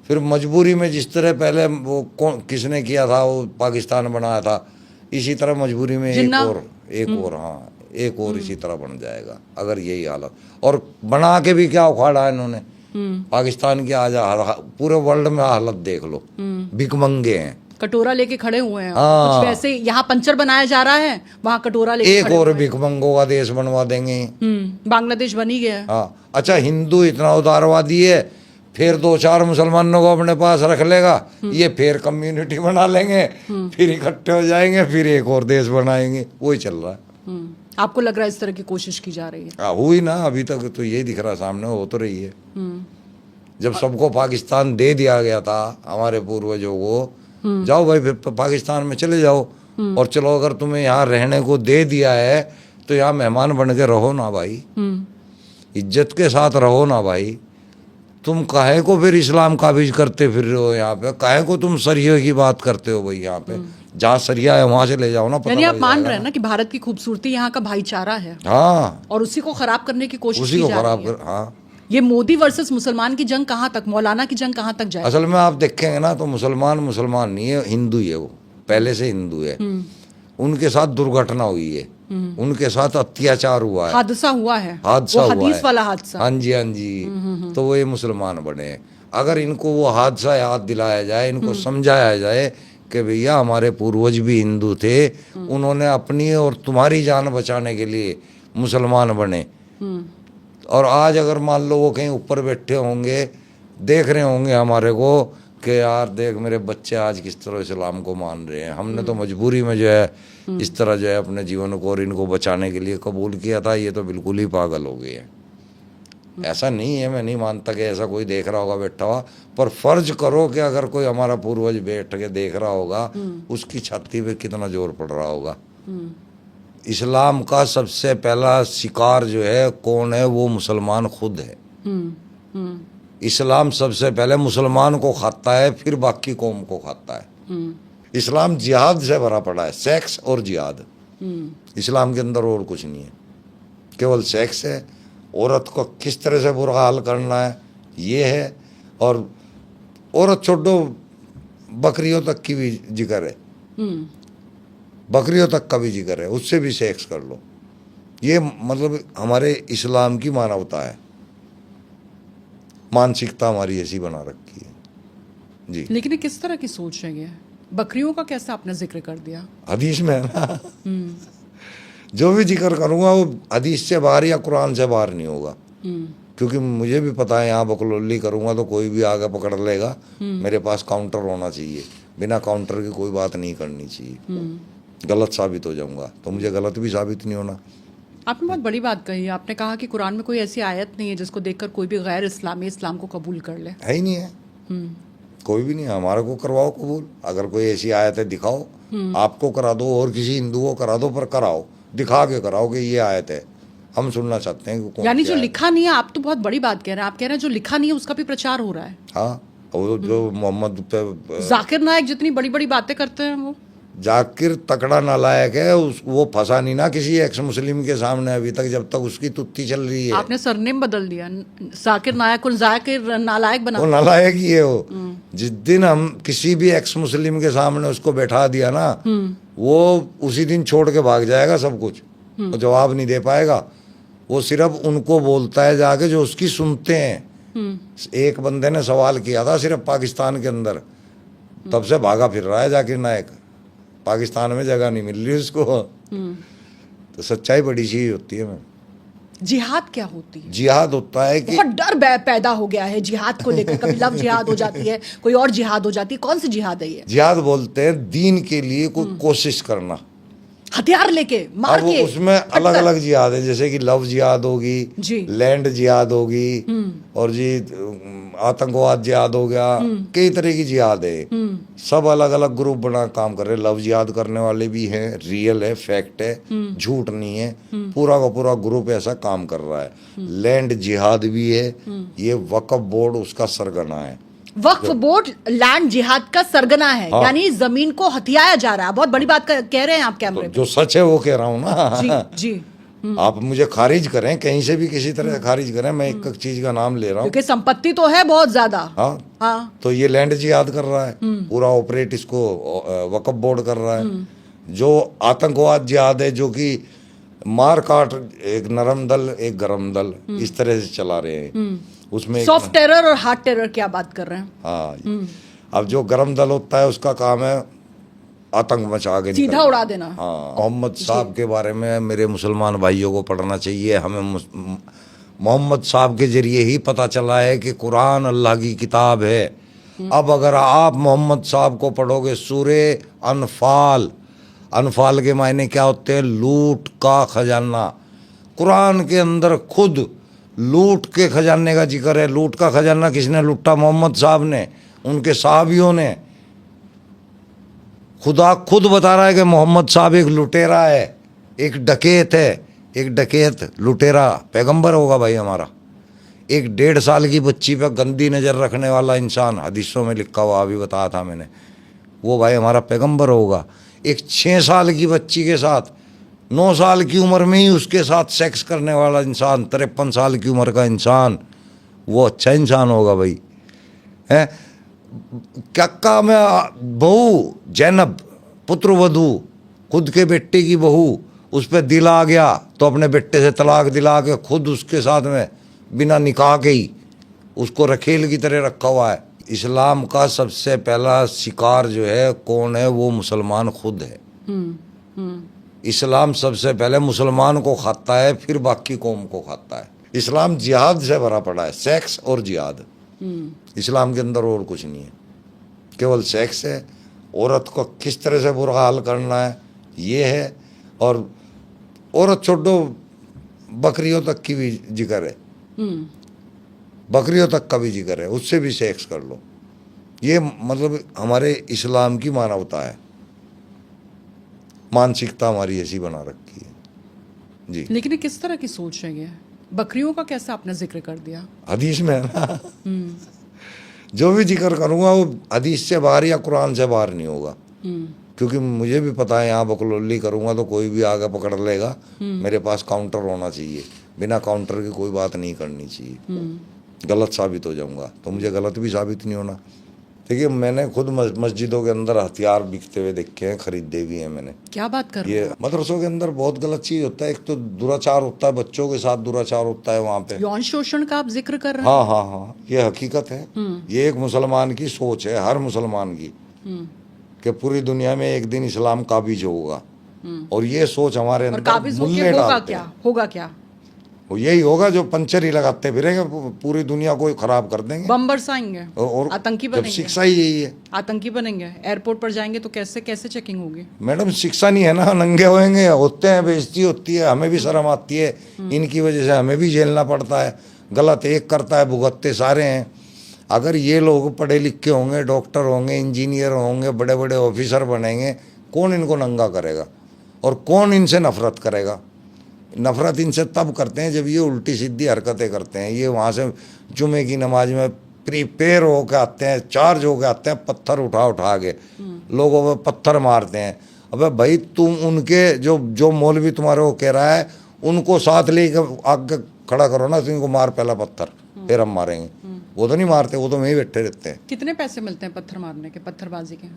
फिर मजबूरी में, जिस तरह पहले वो किसने किया था, वो पाकिस्तान बनाया था, इसी तरह मजबूरी में एक और इसी तरह बन जाएगा अगर यही हालत। और बना के भी क्या उखाड़ा है इन्होंने पाकिस्तान की। आज पूरे वर्ल्ड में हालत देख लो, भिखमंगे हैं, कटोरा लेके खड़े हुए हैं। कुछ वैसे यहाँ पंचर बनाया जा रहा है, वहाँ कटोरा लेके एक और भिखमंगों का देश बनवा देंगे। बांग्लादेश बन ही गया। हाँ, अच्छा, हिंदू इतना उदारवादी है, फिर 2-4 मुसलमानों को अपने पास रख लेगा, ये फिर कम्युनिटी बना लेंगे, फिर इकट्ठे हो जाएंगे, फिर एक और देश बनाएंगे। वही चल रहा है। आपको लग रहा है इस तरह की कोशिश की जा रही है? हुई ना, अभी तक तो यही दिख रहा सामने, हो तो रही है। जब सबको पाकिस्तान दे दिया गया था हमारे पूर्वजों को, जाओ भाई फिर पाकिस्तान में चले जाओ, और चलो अगर तुम्हें यहाँ रहने को दे दिया है तो यहाँ मेहमान बन के रहो ना भाई, इज्जत के साथ रहो ना भाई। तुम काहे को फिर इस्लाम काबिज करते फिर रहे हो यहाँ पे? काहे को तुम शरीयत की बात करते हो भाई यहाँ पे? जहाँ सरिया है वहां से ले जाओ ना, पता यानी आप लग मान जाएगा रहे हैं ना कि भारत की खूबसूरती यहाँ का भाईचारा है, हाँ, और उसी को खराब करने की कोशिश उसी की को जा खराब रही है। कर, हाँ। ये मोदी वर्सेस मुसलमान की जंग कहाँ तक, मौलाना की जंग कहाँ तक जाए? असल में आप देखेंगे ना तो मुसलमान मुसलमान नहीं है, हिंदू ही है, वो पहले से हिंदू है। उनके साथ दुर्घटना हुई है, उनके साथ अत्याचार हुआ है, हादसा हुआ है, हादसा वो हुआ हदीस है। वाला हादसा। हाँ जी, हाँ जी। तो वो ये मुसलमान बने हैं। अगर इनको वो हादसा याद दिलाया जाए, इनको समझाया जाए कि भैया हमारे पूर्वज भी हिंदू थे, उन्होंने अपनी और तुम्हारी जान बचाने के लिए मुसलमान बने। और आज अगर मान लो वो कहीं ऊपर बैठे होंगे, देख रहे होंगे हमारे को कि यार देख मेरे बच्चे आज किस तरह इस्लाम को मान रहे हैं, हमने तो मजबूरी में जो है इस तरह जो है अपने जीवन को और इनको बचाने के लिए कबूल किया था, ये तो बिल्कुल ही पागल हो गए हैं। ऐसा नहीं है, मैं नहीं मानता कि ऐसा कोई देख रहा होगा बैठा हुआ, पर फर्ज करो कि अगर कोई हमारा पूर्वज बैठ के देख रहा होगा, उसकी छाती पे कितना जोर पड़ रहा होगा। इस्लाम का सबसे पहला शिकार जो है कौन है, वो मुसलमान खुद है। इस्लाम सबसे पहले मुसलमान को खाता है, फिर बाकी कौम को खाता है। इस्लाम जिहाद से भरा पड़ा है, सेक्स और जिहाद। इस्लाम के अंदर और कुछ नहीं है, केवल सेक्स है। औरत को किस तरह से बुरा हाल करना है ये है, और औरत छोड़ो, बकरियों तक की भी जिक्र है, बकरियों तक का भी जिक्र है, उससे भी सेक्स कर लो। ये मतलब हमारे इस्लाम की मानवता है, मानसिकता हमारी ऐसी बना रखी है जी। लेकिन ये किस तरह की सोच है ये? बकरियों का कैसे आपने जिक्र कर दिया? हदीस में है ना। जो भी जिक्र करूंगा वो हदीस से बाहर या कुरान से बाहर नहीं होगा, क्योंकि मुझे भी पता है यहाँ बकलोली करूंगा तो कोई भी आगे पकड़ लेगा। मेरे पास काउंटर होना चाहिए, बिना काउंटर की कोई बात नहीं करनी चाहिए, गलत साबित हो जाऊंगा तो मुझे गलत भी साबित नहीं होना। आपने बहुत बड़ी बात कही, आपने कहा कि कुरान में कोई ऐसी आयत नहीं है जिसको देखकर कोई भी गैर इस्लामी इस्लाम को कबूल कर ले। है ही नहीं है, कोई भी नहीं है। हमारे को करवाओ कबूल, अगर कोई ऐसी आयत है दिखाओ, आपको करा दो और किसी हिंदू को करा दो, पर कराओ, दिखा के कराओ कि ये आयत है, हम सुनना चाहते हैं कि कौन यानी सी जो आयत। लिखा नहीं है, आप तो बहुत बड़ी बात कह रहे हैं, आप कह रहे हैं जो लिखा नहीं है उसका भी प्रचार हो रहा है। हाँ, वो जो मोहम्मद पे जाकिर नायक जितनी बड़ी बड़ी बातें करते हैं वो जाकिर तकड़ा नालायक है, वो फंसा नहीं ना किसी एक्स मुस्लिम के सामने अभी तक, जब तक उसकी तुत्ती चल रही है। आपने सरनेम बदल दिया, जाकिर नायक को जाकिर नालायक बना। वो नालायक ही है वो। जिस दिन हम किसी भी एक्स मुस्लिम के सामने उसको बैठा दिया ना, वो उसी दिन छोड़ के भाग जाएगा सब कुछ, वो जवाब नहीं दे पाएगा। वो सिर्फ उनको बोलता है जाके जो उसकी सुनते हैं। एक बंदे ने सवाल किया था सिर्फ पाकिस्तान के अंदर, तब से भागा फिर रहा है जाकिर नायक, पाकिस्तान में जगह नहीं मिल रही उसको। तो सच्चाई बड़ी चीज होती है। मैं जिहाद क्या होती है? जिहाद होता है कि बहुत डर पैदा हो गया है जिहाद को लेकर, कभी लव जिहाद हो जाती है, कोई और जिहाद हो जाती है, कौन सी जिहाद है ये? जिहाद बोलते हैं दीन के लिए कोई कोशिश करना, हथियार लेके मार अब के। उसमें अलग अलग जिहाद है, जैसे कि लव जिहाद होगी, जी। लैंड जिहाद होगी, और जी आतंकवाद जिहाद हो गया, कई तरह की जिहाद है। सब अलग अलग ग्रुप बना काम कर रहे हैं। लव जिहाद करने वाले भी हैं, रियल है, फैक्ट है, झूठ नहीं है, पूरा का पूरा ग्रुप ऐसा काम कर रहा है। लैंड जिहाद भी है, ये वक्फ बोर्ड उसका सरगना है। वक्फ बोर्ड लैंड जिहाद का सरगना है। हाँ। यानी जमीन को हथियाया जा रहा है। बहुत बड़ी बात कह रहे हैं आप कैमरे पे। जो सच है वो कह रहा हूँ ना। जी जी, आप मुझे खारिज करें, कहीं से भी किसी तरह खारिज करें, मैं एक एक चीज का नाम ले रहा हूँ। क्योंकि संपत्ति तो है बहुत ज्यादा। हाँ, हाँ, तो ये लैंड जिहाद कर रहा है, पूरा ऑपरेट इसको वक्फ बोर्ड कर रहा है। जो आतंकवाद जिहाद है, जो कि मार काट, एक नरम दल एक गरम दल इस तरह से चला रहे हैं, उसमें सॉफ्ट टेरर और हार्ड टेरर की आप बात कर रहे हैं। हाँ, अब जो गरम दल होता है उसका काम है आतंक मचा के सीधा निकलना। उड़ा देना। हाँ, मोहम्मद साहब के बारे में मेरे मुसलमान भाइयों को पढ़ना चाहिए। हमें मोहम्मद साहब के जरिए ही पता चला है कि कुरान अल्लाह की किताब है। अब अगर आप मोहम्मद साहब को पढ़ोगे, सूरे अनफाल, अनफाल के मायने क्या होते हैं? लूट का खजाना। कुरान के अंदर खुद लूट के खजाने का जिक्र है। लूट का खजाना किसने लूटा? मोहम्मद साहब ने, उनके साहबियों ने। खुदा खुद बता रहा है कि मोहम्मद साहब एक लुटेरा है, एक डकैत है। एक डकैत लुटेरा पैगंबर होगा भाई हमारा। एक 1.5 साल की बच्ची पे गंदी नज़र रखने वाला इंसान, हदीसों में लिखा हुआ, अभी बताया था मैंने, वो भाई हमारा पैगंबर होगा। एक 6 साल की बच्ची के साथ 9 साल की उम्र में ही उसके साथ सेक्स करने वाला इंसान, 53 साल की उम्र का इंसान, वो अच्छा इंसान होगा भाई। है क्या में बहू जैनब पुत्र वधू, खुद के बेटे की बहू, उस पर दिल आ गया तो अपने बेटे से तलाक दिला के खुद उसके साथ में बिना निकाह के ही उसको रखेल की तरह रखा हुआ है। इस्लाम का सबसे पहला शिकार जो है कौन है, वो मुसलमान खुद है। इस्लाम सबसे पहले मुसलमान को खाता है, फिर बाकी कौम को खाता है। इस्लाम जिहाद से भरा पड़ा है, सेक्स और जिहाद। इस्लाम के अंदर और कुछ नहीं है, केवल सेक्स है। औरत को किस तरह से बुरा हाल करना है ये है, और औरत छोड़ो बकरियों तक की भी जिक्र है, बकरियों तक का भी जिक्र है, उससे भी सेक्स कर लो। ये मतलब हमारे इस्लाम की मानवता है, मानसिकता हमारी ऐसी बना रखी है जी। लेकिन ये किस तरह की सोच है ये? बकरियों का कैसे आपने जिक्र कर दिया? हदीस में है ना। जो भी जिक्र करूंगा वो हदीस से बाहर या कुरान से बाहर नहीं होगा, क्योंकि मुझे भी पता है यहाँ बकलोली करूंगा तो कोई भी आगे पकड़ लेगा। मेरे पास काउंटर होना चाहिए, बिना काउंटर की कोई बात नहीं करनी चाहिए, गलत साबित हो जाऊंगा। तो मुझे गलत भी साबित नहीं होना। देखिए मैंने खुद मस्जिदों के अंदर हथियार बिकते हुए देखे हैं, खरीदे भी हैं मैंने। क्या बात कर रहे ये मदरसों के अंदर बहुत गलत चीज होता है। एक तो दुराचार होता है, बच्चों के साथ दुराचार होता है वहाँ पे। यौन शोषण का आप जिक्र कर रहे हैं? हाँ हाँ हाँ, ये हकीकत है। ये एक मुसलमान की सोच है, हर मुसलमान की, कि पूरी दुनिया में एक दिन इस्लाम काबिज होगा। और ये सोच हमारे और अंदर काबिज होके मुल्ले होगा डालते क्या? हैं। होगा क्या? वो यही होगा जो पंचर ही लगाते फिरेंगे, पूरी दुनिया को खराब कर देंगे, बम बरसाएंगे और आतंकी जब बनेंगे। शिक्षा ही यही है, आतंकी बनेंगे। एयरपोर्ट पर जाएंगे तो कैसे कैसे चेकिंग होगी? मैडम शिक्षा नहीं है ना, नंगे होएंगे, होते हैं, बेइज्जती होती है, हमें भी शर्म आती है, इनकी वजह से हमें भी झेलना पड़ता है। गलत एक करता है, भुगतते सारे हैं। अगर ये लोग पढ़े लिखे होंगे, डॉक्टर होंगे, इंजीनियर होंगे, बड़े बड़े ऑफिसर बनेंगे, कौन इनको नंगा करेगा और कौन इनसे नफरत करेगा? नफरत इनसे तब करते हैं जब ये उल्टी सीधी हरकतें करते हैं। ये वहाँ से जुमे की नमाज में प्रिपेयर होकर आते हैं, चार्ज होकर आते हैं, पत्थर उठा उठा के लोगों पे पत्थर मारते हैं। अबे भाई तुम उनके जो मौलवी तुम्हारे को कह रहा है उनको साथ लेकर आगे खड़ा करो ना, तो इनको मार पहला पत्थर, फिर हम मारेंगे। वो तो नहीं मारते, वो तो वहीं बैठे रहते हैं। कितने पैसे मिलते हैं पत्थर मारने के, पत्थरबाजी के?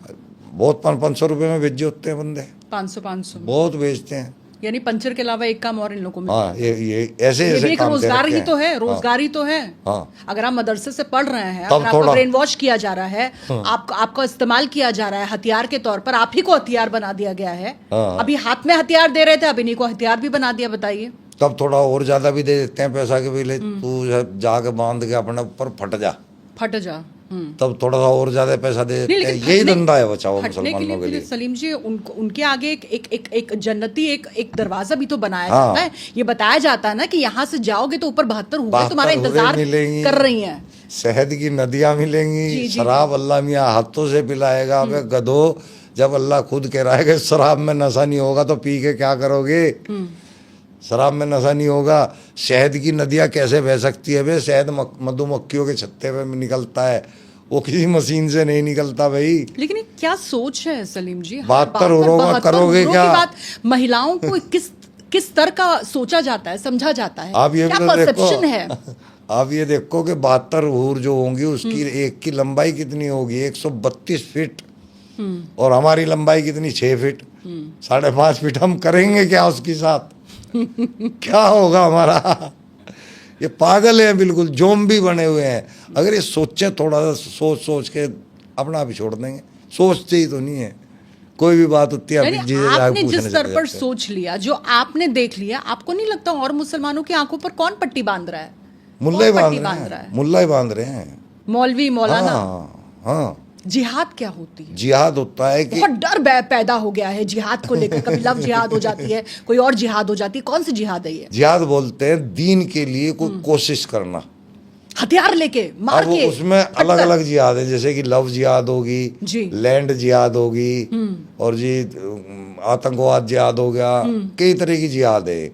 बहुत 500 रुपये में बेचे होते हैं बंदे, 500 बहुत बेचते हैं। यानी पंचर के अलावा एक काम और इन लोगों को मिलता है। हाँ, ये ऐसे ये भी ऐसे एक काम रोजगार ही तो है, हाँ। रोजगार ही तो है। हाँ। अगर आप मदरसे से पढ़ रहे हैं, तब अगर आपको थोड़ा- ब्रेन वॉश किया जा रहा है, आपका इस्तेमाल किया जा रहा है हथियार के तौर पर, आप ही को हथियार बना दिया गया है। हाँ। अभी हाथ में हथियार दे रहे थे, अब इन्हीं को हथियार भी बना दिया। बताइए। तब थोड़ा और ज्यादा भी दे देते हैं पैसा के, भी ले तू जाके बांध के अपने ऊपर फट जा, फट जा। तब थोड़ा सा और ज्यादा पैसा दे नहीं, देते हैं। लेकिन यही फटने- धंधा है बचाओ फटने के मुसलमानों के लिए। सलीम जी, उनके आगे एक जन्नती एक दरवाजा भी तो बनाया हाँ। जाता है। ये बताया जाता है ना कि यहाँ से जाओगे तो ऊपर 72 हुए 72 तुम्हारा इंतजार मिलेंगी, कर रही हैं। शहद की नदियां मिलेंगी, जी, जी, शराब अल्लाह मियाँ हाथों से पिलाएगा। अबे गधो, जब अल्लाह खुद कह रहा है कि शराब में नशा नहीं होगा तो पी के क्या करोगे? शराब में नशा नहीं होगा, शहद की नदियां कैसे बह सकती है? बे शहद मधुमक्खियों के छत्ते पे निकलता है, वो किसी मशीन से नहीं निकलता भाई। लेकिन ये क्या सोच है सलीम जी? 72 उरोगा करोगे क्या? महिलाओं को किस तरह का सोचा जाता है, समझा जाता है? आप ये क्या भी तो परसेप्शन देखो, है? आप ये देखो कि 72 हूर जो होंगी उसकी एक की लंबाई कितनी होगी? 132 फीट, और हमारी लंबाई कितनी? 6 फीट, 5.5 फीट। हम करेंगे क्या उसके साथ? क्या होगा हमारा? ये पागल है, बिल्कुल जोम्बी बने हुए हैं। अगर ये सोचें थोड़ा सा, सोच के अपना भी छोड़ देंगे। सोचते ही तो नहीं है, कोई भी बात होती है यानी आपने जिस स्तर पर सोच लिया, जो आपने देख लिया, आपको नहीं लगता और मुसलमानों की आंखों पर कौन पट्टी बांध रहा है? मुल्ला ही कौन पट्टी बांध रहे हैं, मुल्ला ही बांध रहे हैं, मौलवी, मौलाना। हाँ हाँ। जिहाद क्या होती है? जिहाद होता है कि बहुत डर पैदा हो गया है जिहाद को लेकर। कभी लव जिहाद हो जाती है, कोई और जिहाद हो जाती है। कौन सी जिहाद है ये? जिहाद बोलते हैं दीन के लिए कोई कोशिश करना, हथियार लेके मार अब के उसमें अलग अलग जिहाद है, जैसे कि लव जिहाद होगी, जी। लैंड जिहाद होगी, और जी आतंकवाद जिहाद हो गया, कई तरह की जिहाद है।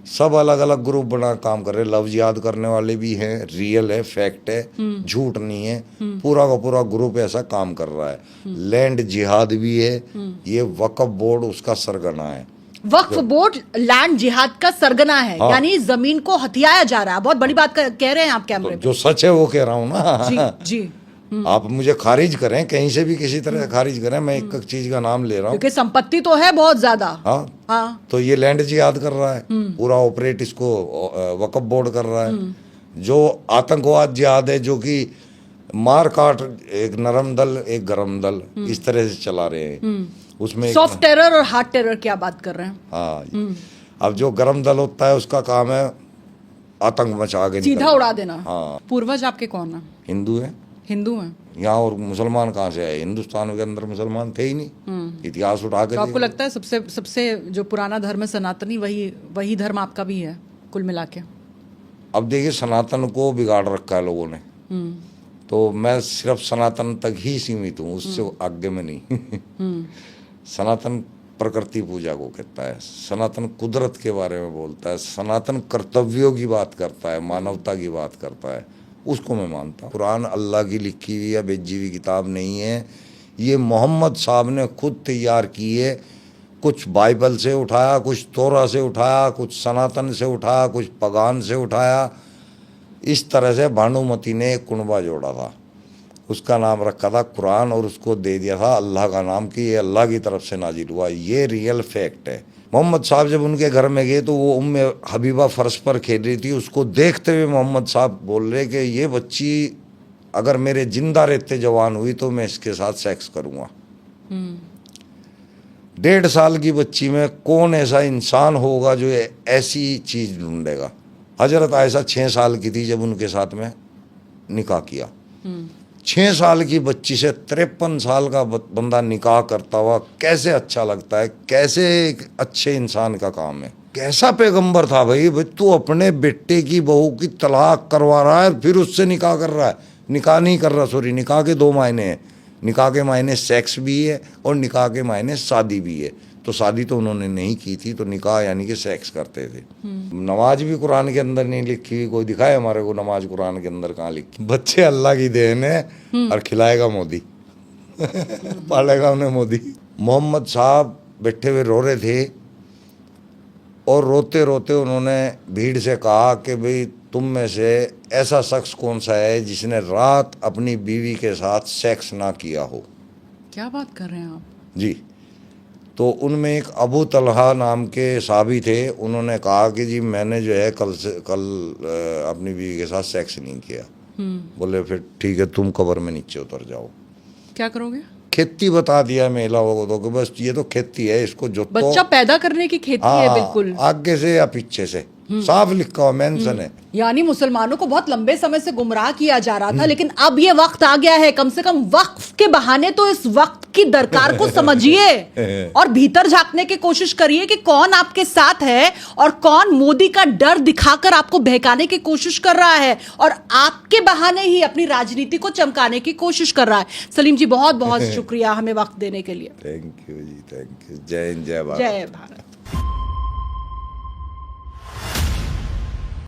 सब अलग अलग ग्रुप बना काम कर रहे हैं। लव जिहाद करने वाले भी हैं, रियल है, फैक्ट है, झूठ नहीं है, पूरा का पूरा ग्रुप ऐसा काम कर रहा है। लैंड जिहाद भी है, ये वक्फ बोर्ड उसका सरगना है। वक्फ बोर्ड लैंड जिहाद का सरगना है, हाँ। यानी जमीन को हथियाया जा रहा है। बहुत बड़ी बात कह रहे हैं आप कैमरे पे। जो सच है वो कह रहा हूँ जी ना। जी, आप मुझे खारिज करें, कहीं से भी किसी तरह खारिज करें, मैं एक एक चीज का नाम ले रहा हूँ। क्योंकि संपत्ति तो है बहुत ज्यादा। हाँ, हाँ, तो ये लैंड जिहाद कर रहा है, पूरा ऑपरेट इसको वक्फ बोर्ड कर रहा है। जो आतंकवाद जिहाद है, जो कि मार काट, एक नरम दल एक गरम दल, इस तरह से चला रहे हैं। उसमें सॉफ्ट टेरर और हार्ड टेरर क्या बात कर रहे हैं। हाँ, अब जो गरम दल होता है उसका काम है आतंक मचा के सीधा निकलना। उड़ा देना। हाँ। पूर्वज आपके कौन है? हिंदू है हिंदू हैं। यहाँ, और मुसलमान कहाँ से आए? हिंदुस्तान के अंदर मुसलमान थे ही नहीं। इतिहास उठा के तो आपको देखो। लगता है सबसे सबसे जो पुराना धर्म है सनातनी, वही धर्म आपका भी है कुल मिला के? अब देखिए, सनातन को बिगाड़ रखा है लोगों ने, तो मैं सिर्फ सनातन तक ही सीमित हूँ, उससे आगे में नहीं। सनातन प्रकृति पूजा को कहता है, सनातन कुदरत के बारे में बोलता है, सनातन कर्तव्यों की बात करता है, मानवता की बात करता है, उसको मैं मानता हूँ। कुरान अल्लाह की लिखी हुई या भेजी हुई किताब नहीं है, ये मोहम्मद साहब ने खुद तैयार की है। कुछ बाइबल से उठाया, कुछ तोरा से उठाया, कुछ सनातन से उठाया, कुछ पगान से उठाया। इस तरह से भानुमति ने एक कुनबा जोड़ा था, उसका नाम रखा था कुरान, और उसको दे दिया था अल्लाह का नाम कि ये अल्लाह की तरफ से नाजिल हुआ। ये रियल फैक्ट है। मोहम्मद साहब जब उनके घर में गए तो वो उम्मे हबीबा फर्श पर खेल रही थी, उसको देखते हुए मोहम्मद साहब बोल रहे कि ये बच्ची अगर मेरे जिंदा रहते जवान हुई तो मैं इसके साथ सेक्स करूँगा। 1.5 साल की बच्ची में कौन ऐसा इंसान होगा जो ऐसी चीज़ ढूंढेगा? हजरत आयशा 6 साल की थी जब उनके साथ में निकाह किया। 6 साल की बच्ची से 53 साल का बंदा निकाह करता हुआ कैसे अच्छा लगता है? कैसे एक अच्छे इंसान का काम है? कैसा पैगंबर था भाई तू अपने बेटे की बहू की तलाक करवा रहा है, फिर उससे निकाह कर रहा है। निकाह नहीं कर रहा, सॉरी, निकाह के 2 मायने हैं। निकाह के मायने सेक्स भी है और निकाह के मायने शादी भी है। तो शादी तो उन्होंने नहीं की थी, तो निकाह यानी कि सेक्स करते थे। नमाज भी कुरान के अंदर नहीं लिखी हुई, कोई दिखाए हमारे को नमाज कुरान के अंदर कहाँ लिखी? बच्चे अल्लाह की देन है और खिलाएगा मोदी। पालेगा उन्हें मोदी। मोहम्मद साहब बैठे हुए रो रहे थे, और रोते रोते उन्होंने भीड़ से कहा कि भाई तुम में से ऐसा शख्स कौन सा है जिसने रात अपनी बीवी के साथ सेक्स ना किया हो? क्या बात कर रहे हैं आप? जी। तो उनमें एक अबू तलहा नाम के साहबी थे, उन्होंने कहा कि जी मैंने जो है कल अपनी बीवी के साथ सेक्स नहीं किया। बोले फिर ठीक है, तुम कब्र में नीचे उतर जाओ। क्या करोगे? खेती बता दिया महिलाओं को, तो बस ये तो खेती है, इसको जो बच्चा पैदा करने की खेती है बिल्कुल, आगे से या पीछे से साफ लिखा हुआ मेंशन है। यानी मुसलमानों को बहुत लंबे समय से गुमराह किया जा रहा था, लेकिन अब ये वक्त आ गया है, कम से कम वक्फ के बहाने तो इस वक्त की दरकार को समझिए और भीतर झांकने की कोशिश करिए कि कौन आपके साथ है और कौन मोदी का डर दिखाकर आपको बहकाने की कोशिश कर रहा है और आपके बहाने ही अपनी राजनीति को चमकाने की कोशिश कर रहा है। सलीम जी, बहुत बहुत शुक्रिया हमें वक्त देने के लिए। Thank you ji, thank you. जय हिंद, जय भारत। जय भारत।